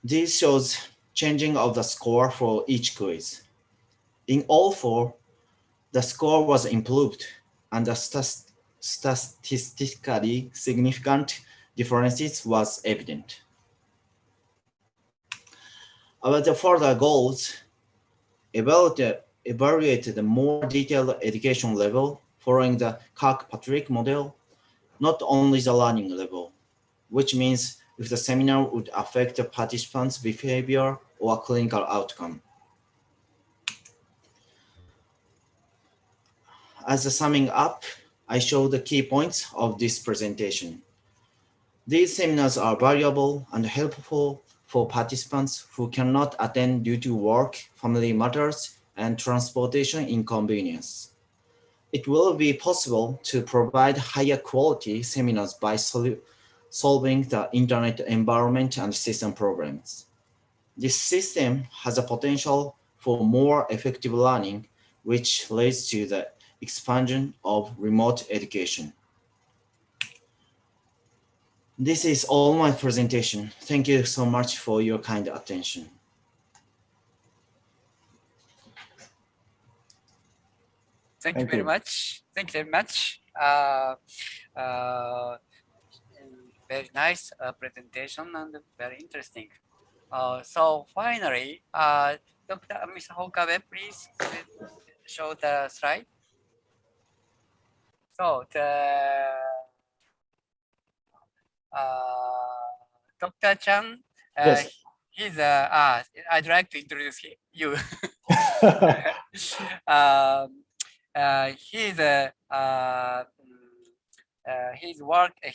This shows changing of the score for each quiz. In all 4, the score was improved and the statistically significant differences was evident. About the further goals, evaluate the more detailed education level following the Kirkpatrick model, not only the learning level, which means if the seminar would affect the participants' behavior or clinical outcome. As a summing up, I show the key points of this presentation. These seminars are valuable and helpful for participants who cannot attend due to work, family matters, and transportation inconvenience. It will be possible to provide higher quality seminars by solving the internet environment and system problems. This system has a potential for more effective learning, which leads to the expansion of remote education. This is all my presentation. Thank you so much for your kind attention. Thank you very much. Thank you very much. Very nice presentation and very interesting. So finally, Dr. Mr. Hokabe, please show the slide. So Dr. Chan, Yes. he's I'd like to introduce you. He's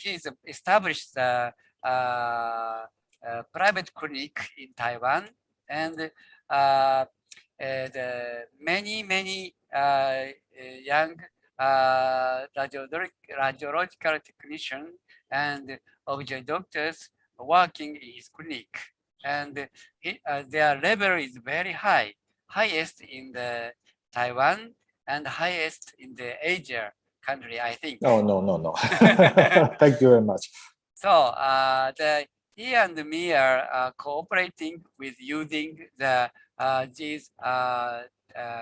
he's established a private clinic in Taiwan, and the many young radiological technician and objet doctors working in his clinic, and their level is very high, highest in the Taiwan and highest in the Asia country, I think. No. Thank you very much. So he and me are cooperating with using the this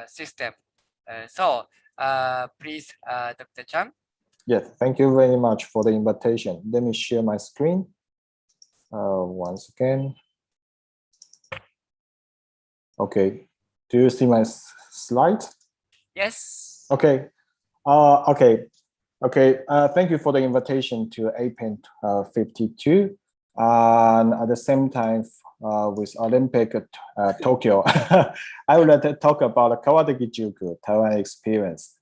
system. So please, Dr. Chan. Yes, thank you very much for the invitation. Let me share my screen once again. Okay, do you see my slide? Yes. Okay. Thank you for the invitation to APAN52, and at the same time with Olympic Tokyo, I would like to talk about the Kawataki Juku-Taiwan Experience.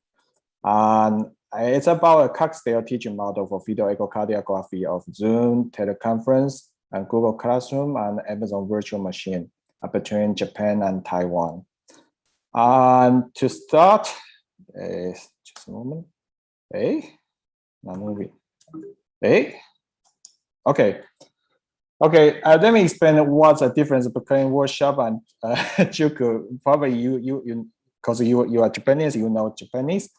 And it's about a cocktail teaching model for fetal echocardiography of Zoom, teleconference, and Google Classroom and Amazon Virtual Machine between Japan and Taiwan. And to start, just a moment. Not moving. Okay. Let me explain what's the difference between workshop and Juku. Probably you because you are Japanese, you know Japanese.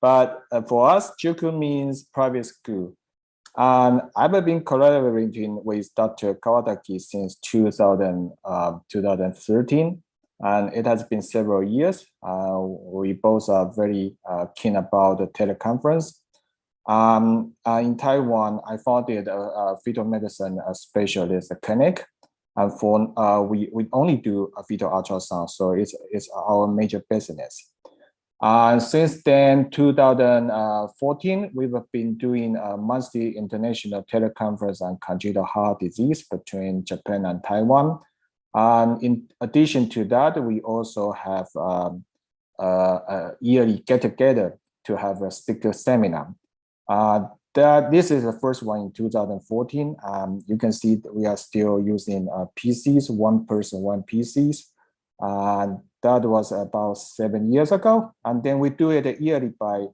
But for us, Juku means private school. And I've been collaborating with Dr. Kawataki since 2013, and it has been several years. We both are very keen about the teleconference. In Taiwan, I founded a fetal medicine specialist clinic, and for we only do a fetal ultrasound, so it's our major business. Since then, 2014, we've been doing a monthly international teleconference on congenital heart disease between Japan and Taiwan. And in addition to that, we also have a yearly get-together to have a sticker seminar. This is the first one in 2014. You can see that we are still using PCs, one person, one PCs. That was about 7 years ago, and then we do it year by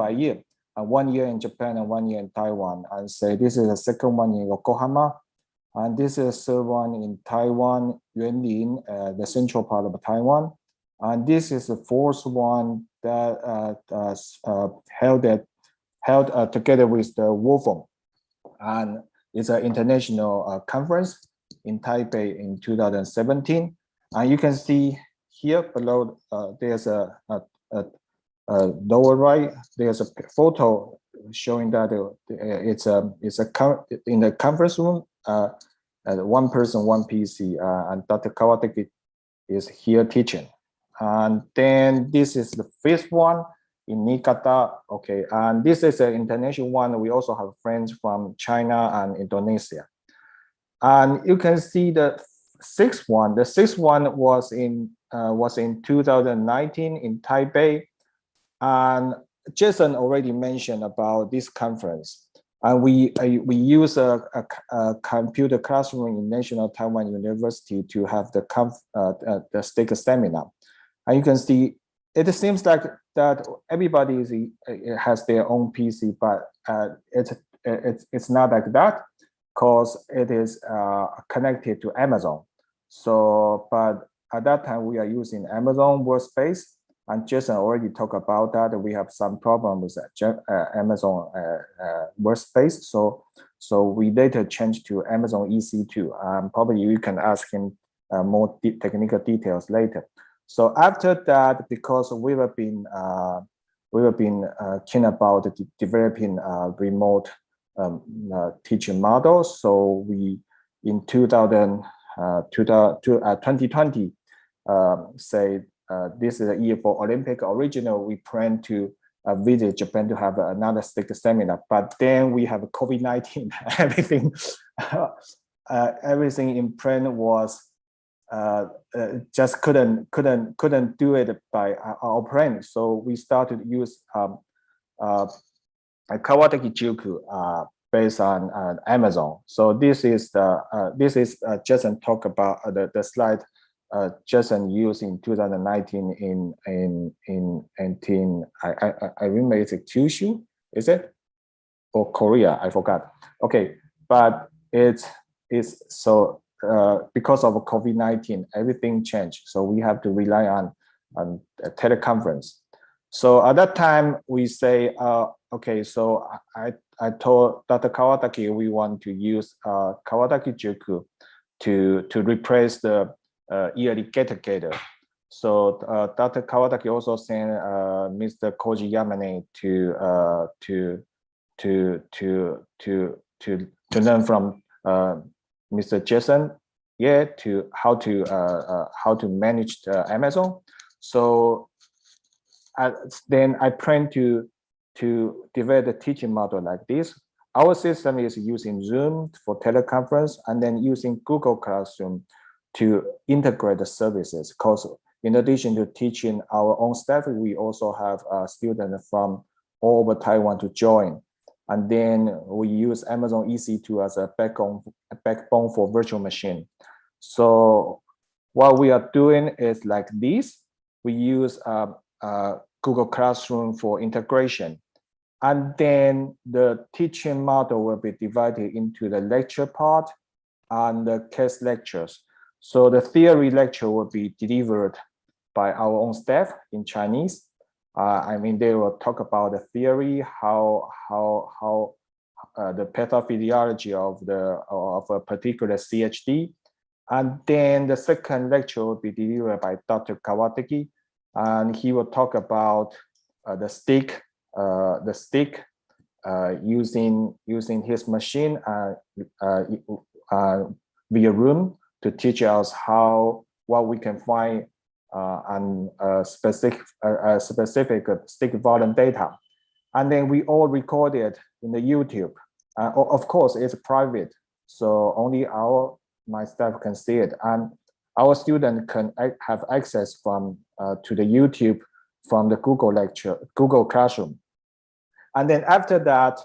year. 1 year in Japan and 1 year in Taiwan. And say this is the second one in Yokohama, and this is the third one in Taiwan, Yuanlin, the central part of Taiwan. And this is the fourth one that held together with the WOFOM, and it's an international conference in Taipei in 2017. And you can see here below, there's a lower right, there's a photo showing that it's in the conference room, one person, one PC, and Dr. Kawataki is here teaching. And then this is the fifth one in Niigata. Okay, and this is an international one. We also have friends from China and Indonesia. And you can see the sixth one. The sixth one was in 2019 in Taipei, and Jason already mentioned about this conference. And we use a computer classroom in National Taiwan University to have the sticker seminar. And you can see it seems like that everybody has their own PC, but it's not like that, because it is connected to Amazon. So, but at that time we are using Amazon Workspace, and Jason already talked about that. We have some problem with Amazon Workspace, so we later changed to Amazon EC2. Probably you can ask him more technical details later. So after that, because we have been keen about developing remote teaching models, so we in 2000 2020, say this is a year for Olympic. Originally, we plan to visit Japan to have another STIC seminar, but then we have COVID-19. Everything, everything in plan was just couldn't do it by our plan. So we started to use Kawataki Juku based on Amazon. So this is Jason talk about the slide Jason used in 2019 I remember it's Kyushu, is it? Or Korea, I forgot. Okay, but it's so because of COVID-19, everything changed. So we have to rely on a teleconference. So at that time we say, okay, so I told Dr. Kawataki we want to use Kawataki Juku to replace the yearly get-together. So Dr. Kawataki also sent Mr. Koji Yamane to learn from Mr. Jason, yeah, to how to manage the Amazon. So then I plan to develop the teaching model like this. Our system is using Zoom for teleconference and then using Google Classroom to integrate the services. Because in addition to teaching our own staff, we also have students from all over Taiwan to join. And then we use Amazon EC2 as a backbone for virtual machine. So what we are doing is like this. We use Google Classroom for integration. And then the teaching model will be divided into the lecture part and the case lectures. So the theory lecture will be delivered by our own staff in Chinese. I mean, they will talk about the theory, how the pathophysiology of a particular CHD. And then the second lecture will be delivered by Dr. Kawataki, and he will talk about the stick using his machine via room to teach us what we can find on specific stick volume data. And then we all recorded in the YouTube. Of course, it's private, so only my staff can see it, and our students can have access to the YouTube from the Google Classroom. And then after that,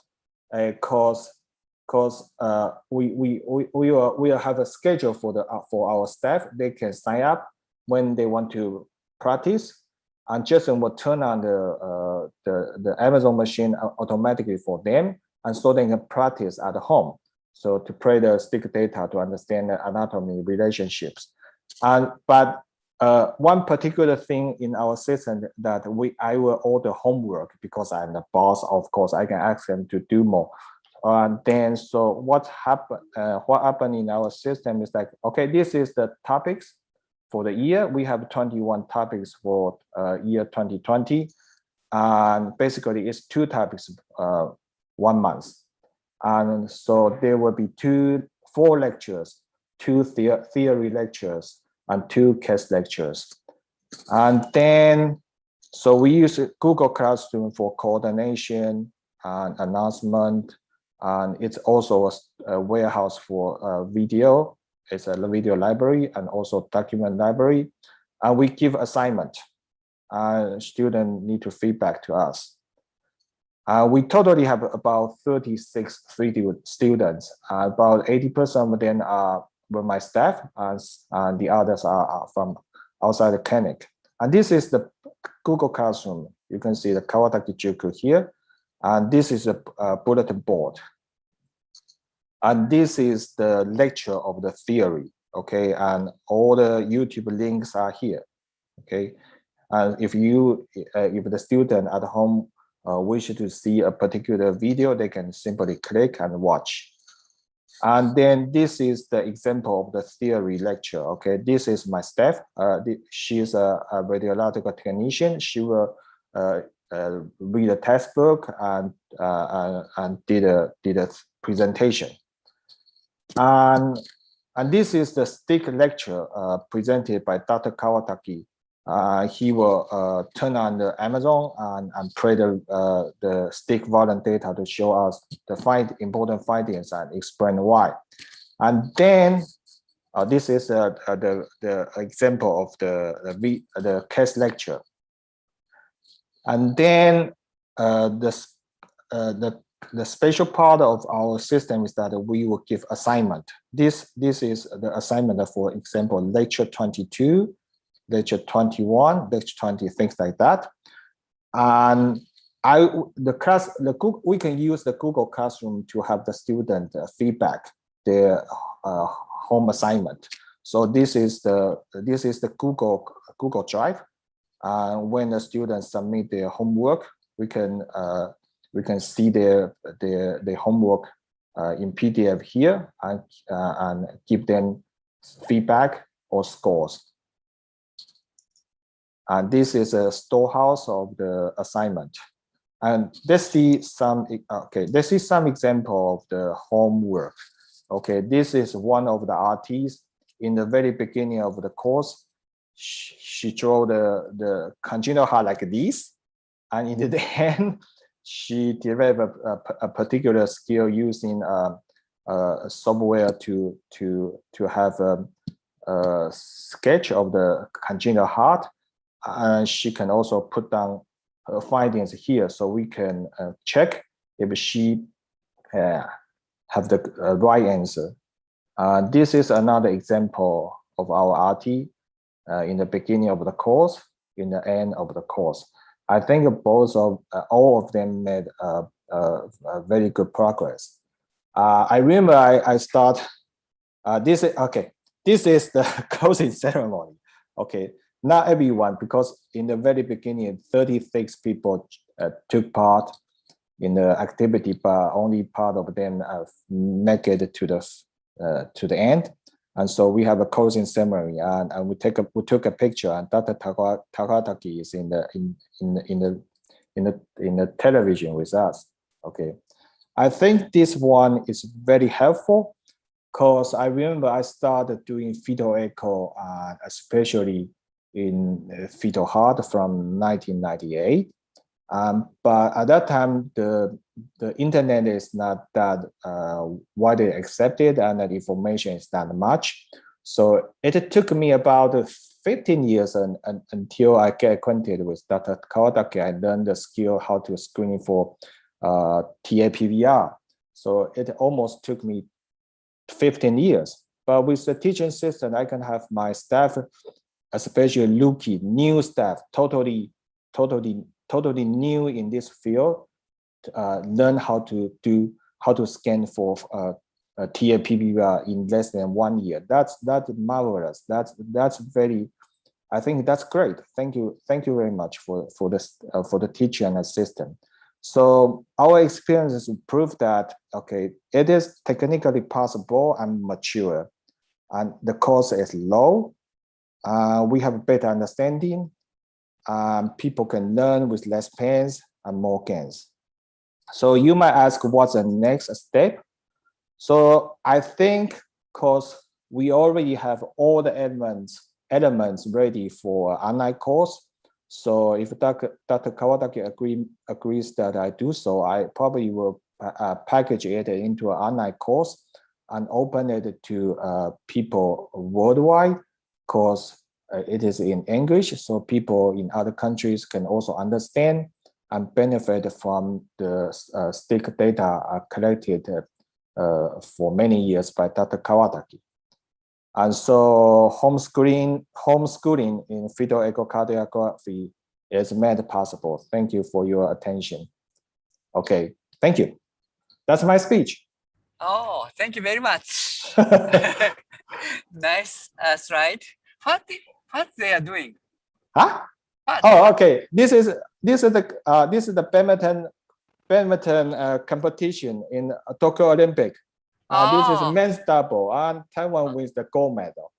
we will have a schedule for our staff. They can sign up when they want to practice, and Jason will turn on the Amazon machine automatically for them, and so they can practice at home. So to play the stick data to understand the anatomy relationships. But one particular thing in our system that I will order homework because I'm the boss. Of course, I can ask them to do more. And then, so what happened in our system is like, okay, this is the topics for the year. We have 21 topics for year 2020, and basically it's 2 topics 1 month. And so there will be 4 lectures, 2 theory lectures, and 2 case lectures. And then, so we use Google Classroom for coordination and announcement. And it's also a warehouse for video. It's a video library and also document library. And we give assignment. Students need to feedback to us. We totally have about 36 students. About 80% of them were my staff, and the others are from outside the clinic. And this is the Google Classroom. You can see the Kawataki Juku here. And this is a bulletin board. And this is the lecture of the theory, okay? And all the YouTube links are here, okay? And if the student at home wish to see a particular video, they can simply click and watch. And then this is the example of the theory lecture, okay? This is my staff. She's a radiological technician. She will read a textbook and did a presentation. And And this is the stick lecture presented by Dr. Kawataki. He will turn on the Amazon and play the stick volume data to show us the important findings and explain why. And then this is the example of the case lecture. And then the special part of our system is that we will give assignment. This is the assignment, for example, lecture 22, lecture 21, lecture 20, things like that. And we can use the Google Classroom to have the student feedback their home assignment. So this is the Google Drive. When the students submit their homework, we can see their homework in PDF here and give them feedback or scores. And this is a storehouse of the assignment. And let's see some example of the homework. Okay, this is one of the RTs in the very beginning of the course. She drew the congenital heart like this, and in the end, she developed a particular skill using software to have a sketch of the congenital heart. And she can also put down her findings here, so we can check if she have the right answer. This is another example of our RT in the beginning of the course, in the end of the course. I think all of them made a very good progress. I remember I start this is the closing ceremony. Okay, not everyone, because in the very beginning 36 people took part in the activity, but only part of them make it to the end. And so we have a closing ceremony, and we took a picture, and Dr. Takataki is in the television with us. Okay, I think this one is very helpful, because I remember I started doing fetal echo, especially in fetal heart from 1998. But at that time, the internet is not that widely accepted, and the information is not much. So it took me about 15 years until I get acquainted with Dr. Kawataki. I learned the skill how to screen for TAPVR. So it almost took me 15 years. But with the teaching system, I can have my staff, especially new staff, totally new in this field, learn how to scan for TAPVR in less than 1 year. That's marvelous. That's very. I think that's great. Thank you very much for the teacher and assistant. So our experiences prove that it is technically possible and mature, and the cost is low. We have a better understanding. People can learn with less pains and more gains. So you might ask, what's the next step? So I think, because we already have all the elements ready for online course. So if Dr. Kawataki agrees that I do so, I probably will package it into an online course and open it to people worldwide, because it is in English, so people in other countries can also understand and benefit from the stick data collected for many years by Dr. Kawataki. And so homeschooling in fetal echocardiography is made possible. Thank you for your attention. Okay, thank you. That's my speech. Oh, thank you very much. Nice slide. What they are doing? Huh? Oh, okay. This is the badminton competition in Tokyo Olympic. This is men's double, and Taiwan wins the gold medal.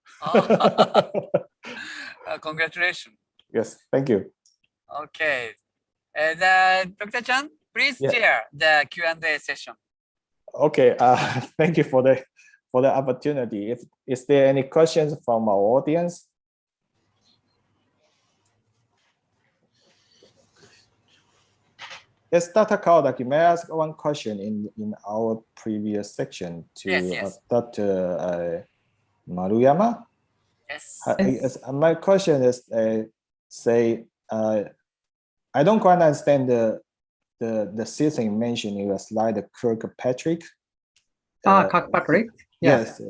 Congratulations. Yes, thank you. Okay. Dr. Chan, please chair the Q&A session. Okay. Thank you for for the opportunity. Is there any questions from our audience? Yes, Dr. Kawataki, may I ask one question in our previous section to Yes. Dr. Maruyama? Yes. Yes, my question is, I don't quite understand the system you mentioned in your slide, the Kirkpatrick. Kirkpatrick. Yes.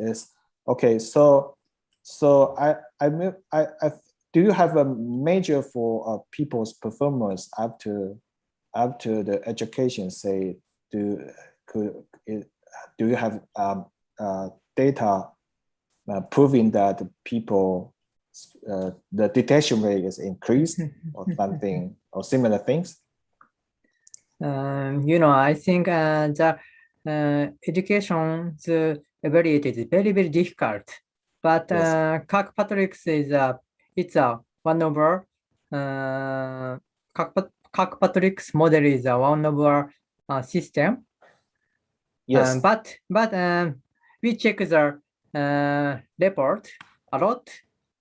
Okay. So do you have a measure for people's performance after the education? Say, do you have data proving that people the detection rate is increased or something or similar things? I think the education evaluated is very, very difficult. But Kirkpatrick's is it's one of our Kirkpatrick's model is one of our system. Yes. But we check the report a lot.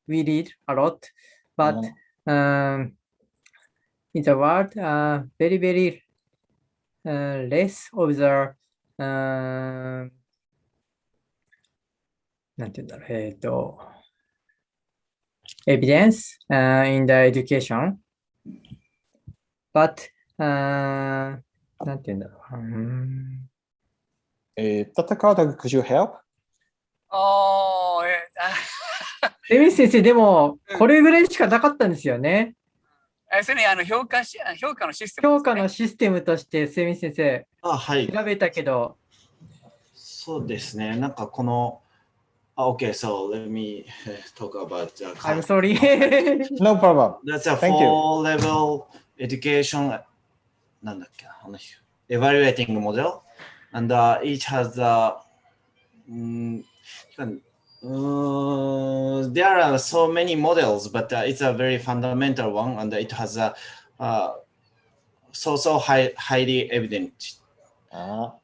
We read a lot, but in the world, very, very less of the evidence in the education. But Dr. Kawataki, could you help? セミ先生、でも、これぐらいしかなかったんですよね。それに評価のシステム、評価のシステムとして、セミ先生、はい。調べたけど。そうですね。なんかこの、Okay, so let me talk about I'm sorry. No problem. That's a Thank you. four-level education, なんだっけな、evaluating model, and each has there are so many models, but it's a very fundamental one, and it has a highly evident.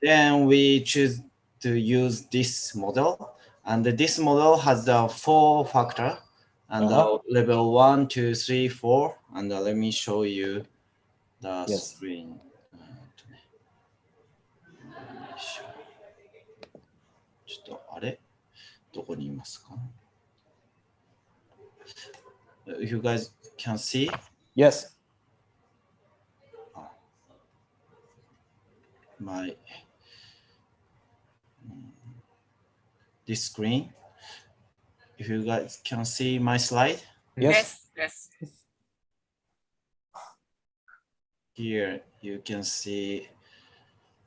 Then we choose to use this model, and this model has the 4 factor, and level 1, 2, 3, 4, and let me show you the screen. ちょっとあれどこにいますか If you guys can see? Yes. This screen. If you guys can see my slide? Yes. Here you can see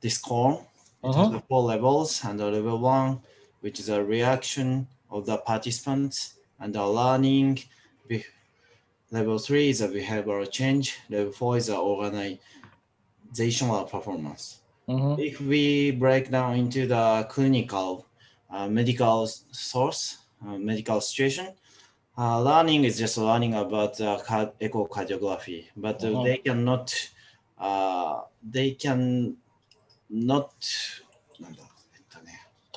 this column. It has the 4 levels, and the level 1, which is a reaction of the participants and the learning. Level 3 is a behavioral change. Level 4 is an organizational performance. If we break down into the clinical medical source, medical situation, learning is just learning about echocardiography, but they cannot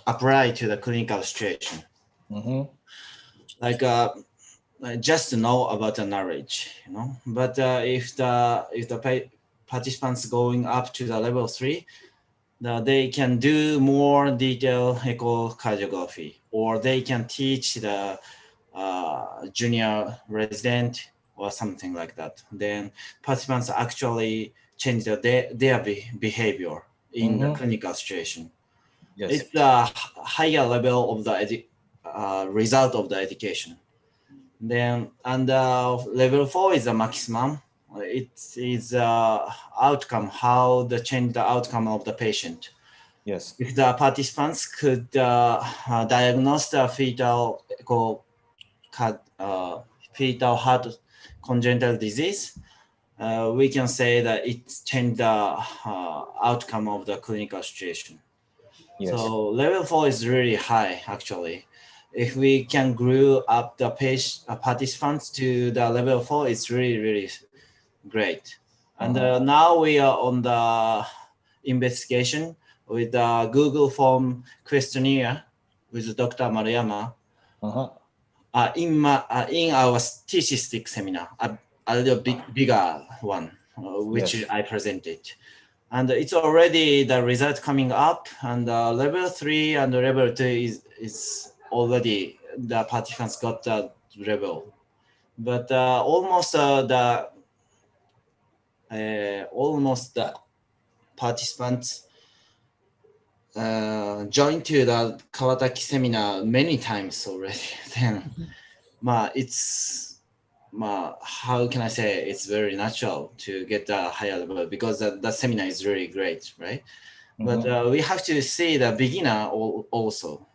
apply to the clinical situation. Like just know about the knowledge, But if the participants going up to the level 3, they can do more detailed echocardiography, or they can teach the junior resident or something like that. Then participants actually change their behavior in the clinical situation. It's the higher level of the result of the education. Then level 4 is the maximum. It is outcome, how the change the outcome of the patient. Yes. If the participants could diagnose the fetal heart congenital disease, we can say that it changed the outcome of the clinical situation. Yes. So level 4 is really high, actually. If we can grow up the participants to the level 4, it's really, really great. And now we are on the investigation with the Google form questionnaire. with Dr. Maruyama Uh-huh. in our T-cystic seminar, a little bit bigger one, which Yes. I presented. And it's already the result coming up, and level 3 and level 2 is already the participants got the level. But almost the participants joined to the Kawataki seminar many times already. Then, it's how can I say, it's very natural to get a higher level because the seminar is really great, right? But we have to see the beginner also.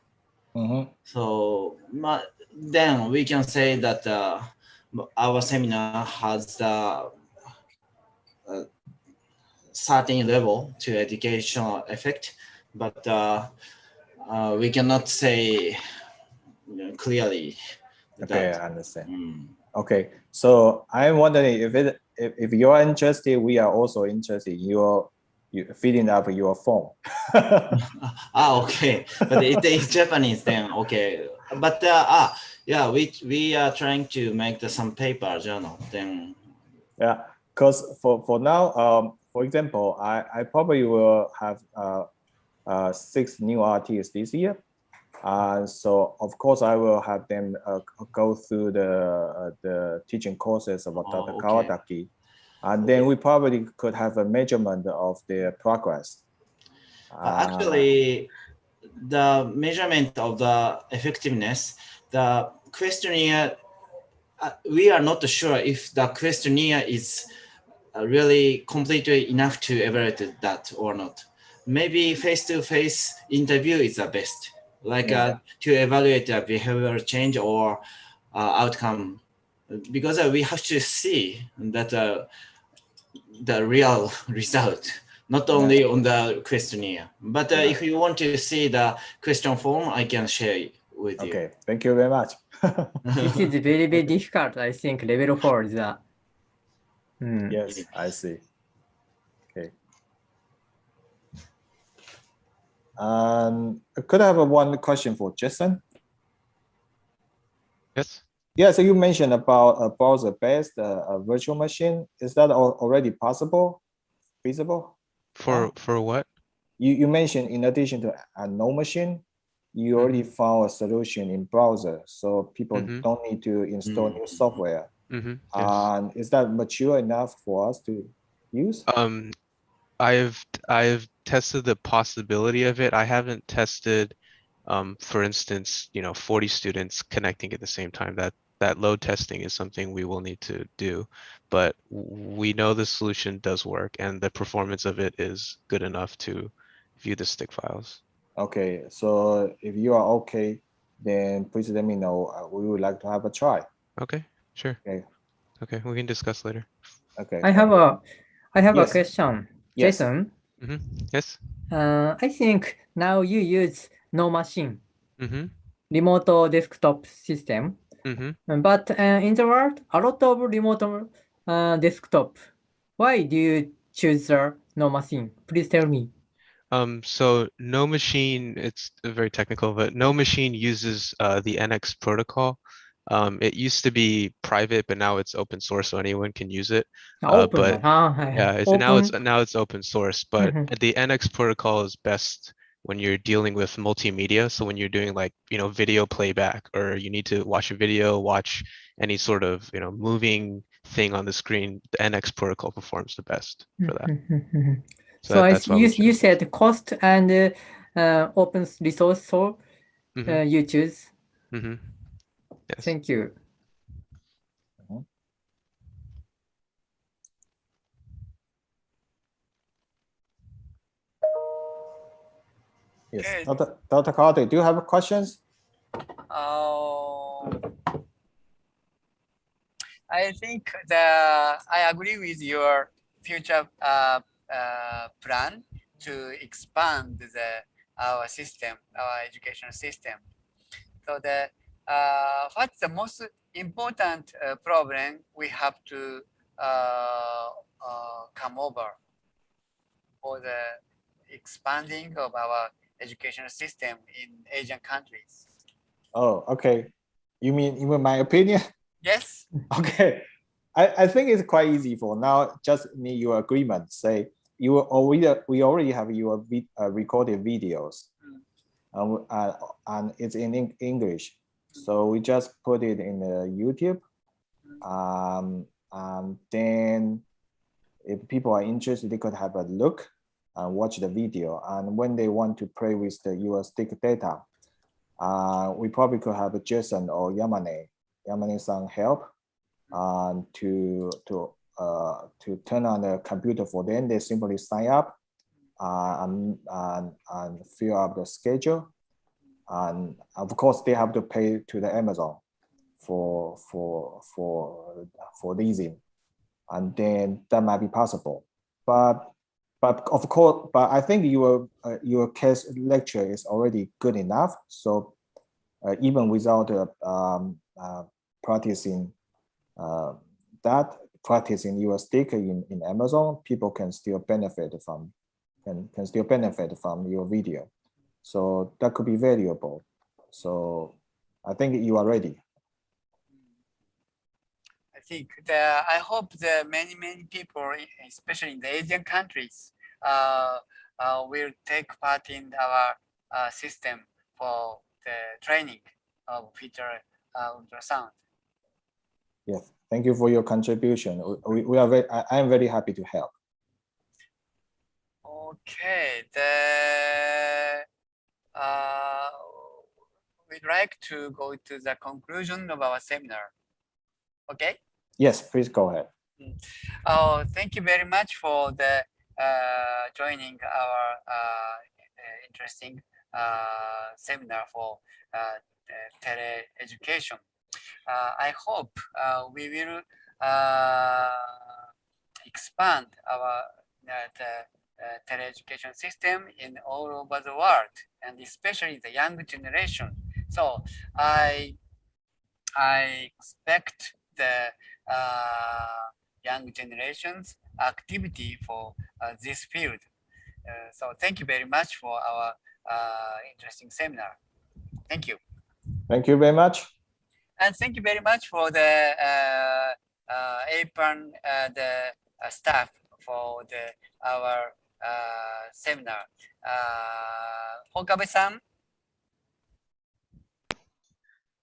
So then we can say that our seminar has the certain level to educational effect, but we cannot say clearly. Okay, I understand. Okay, so I'm wondering if you're interested, we are also interested in you filling up your form. Okay, but it's Japanese then. Okay, but yeah, we are trying to make some paper journal then. Yeah, because for now, for example, I probably will have 6 new RTs this year. So of course I will have them go through the teaching courses of Dr. Kawataki, and then we probably could have a measurement of their progress. Actually, the measurement of the effectiveness, the questionnaire, we are not sure if the questionnaire is really completely enough to evaluate that or not. Maybe face-to-face interview is the best, like to evaluate a behavioral change or outcome, because we have to see that the real result, not only on the questionnaire. But if you want to see the question form, I can share it with you. Okay, thank you very much. This is very, very difficult. I think level 4 is a. Yes, I see. Okay. Could I have one question for Jason? Yes. Yeah, so you mentioned about a browser-based virtual machine. Is that already possible, feasible? For what? You mentioned in addition to a no machine, you already found a solution in browser, so people don't need to install new software. Yes. And is that mature enough for us to use? I've tested the possibility of it. I haven't tested, for instance, 40 students connecting at the same time. That load testing is something we will need to do, but we know the solution does work and the performance of it is good enough to view the stick files. Okay, so if you are okay, then please let me know. We would like to have a try. Okay, sure. Okay, we can discuss later. Okay. I have a question, Yes. Jason. Yes. I think now you use no machine, remote desktop system. But in the world, a lot of remote desktop. Why do you choose the no machine? Please tell me. So no machine, it's very technical, but no machine uses the NX protocol. It used to be private, but now it's open source, so anyone can use it. Open, yeah, now it's open source. But the NX protocol is best when you're dealing with multimedia. So when you're doing like video playback, or you need to watch a video, watch any sort of moving thing on the screen, the NX protocol performs the best for that. So you said cost and open resource, so you choose. Yes. Thank you. Yes, Dr. Kawataki, do you have questions? I think I agree with your future plan to expand our system, our education system. So what's the most important problem we have to come over for the expanding of our educational system in Asian countries. Oh, okay. You mean my opinion? Yes. Okay. I think it's quite easy for now. Just need your agreement. Say we already have your recorded videos, and it's in English. So we just put it in the YouTube. And then if people are interested, they could have a look and watch the video. And when they want to play with the your stick data, we probably could have Jason or Yamane-san help to turn on the computer for them. They simply sign up and fill up the schedule, and of course they have to pay to the Amazon for leasing, and then that might be possible. But of course, but I think your case lecture is already good enough. So even without practicing practicing your stick in Amazon, people can still benefit from your video. So that could be valuable. So I think you are ready. I hope that many people, especially in the Asian countries, will take part in our system for the training of fetal ultrasound. Yes, thank you for your contribution. I am very happy to help. Okay, we'd like to go to the conclusion of our seminar. Okay. Yes, please go ahead. Oh, thank you very much for the joining our interesting seminar for tele-education. I hope we will expand our tele-education system in all over the world, and especially the young generation. So I expect the young generation's activity for this field. So thank you very much for our interesting seminar. Thank you. Thank you very much. And thank you very much for the APAN staff for our seminar. Hokabe-san,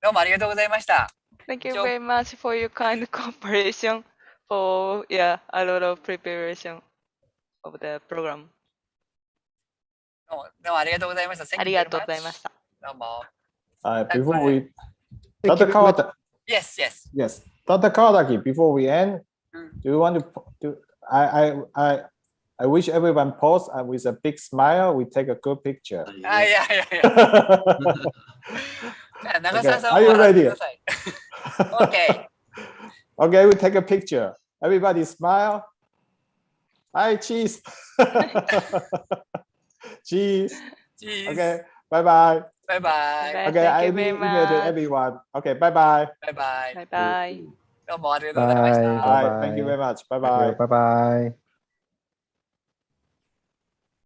どうもありがとうございました。 Thank you very much for your kind cooperation for a lot of preparation of the program. どうもありがとうございました。ありがとうございました。どうも。Before we, Dr. Kawataki, yes. Dr. Kawataki, before we end, do you want to? I wish everyone pose with a big smile. We take a good picture. Yeah. Okay. Are you ready? Okay. Okay, we take a picture. Everybody smile. Hi, cheese. Cheese. Okay, bye-bye. Bye-bye. Okay, I Thank you very email to much. everyone. Okay, bye-bye. Bye-bye. Bye bye. どうもありがとうございました。 Bye. Thank you very much. Bye-bye. Bye bye.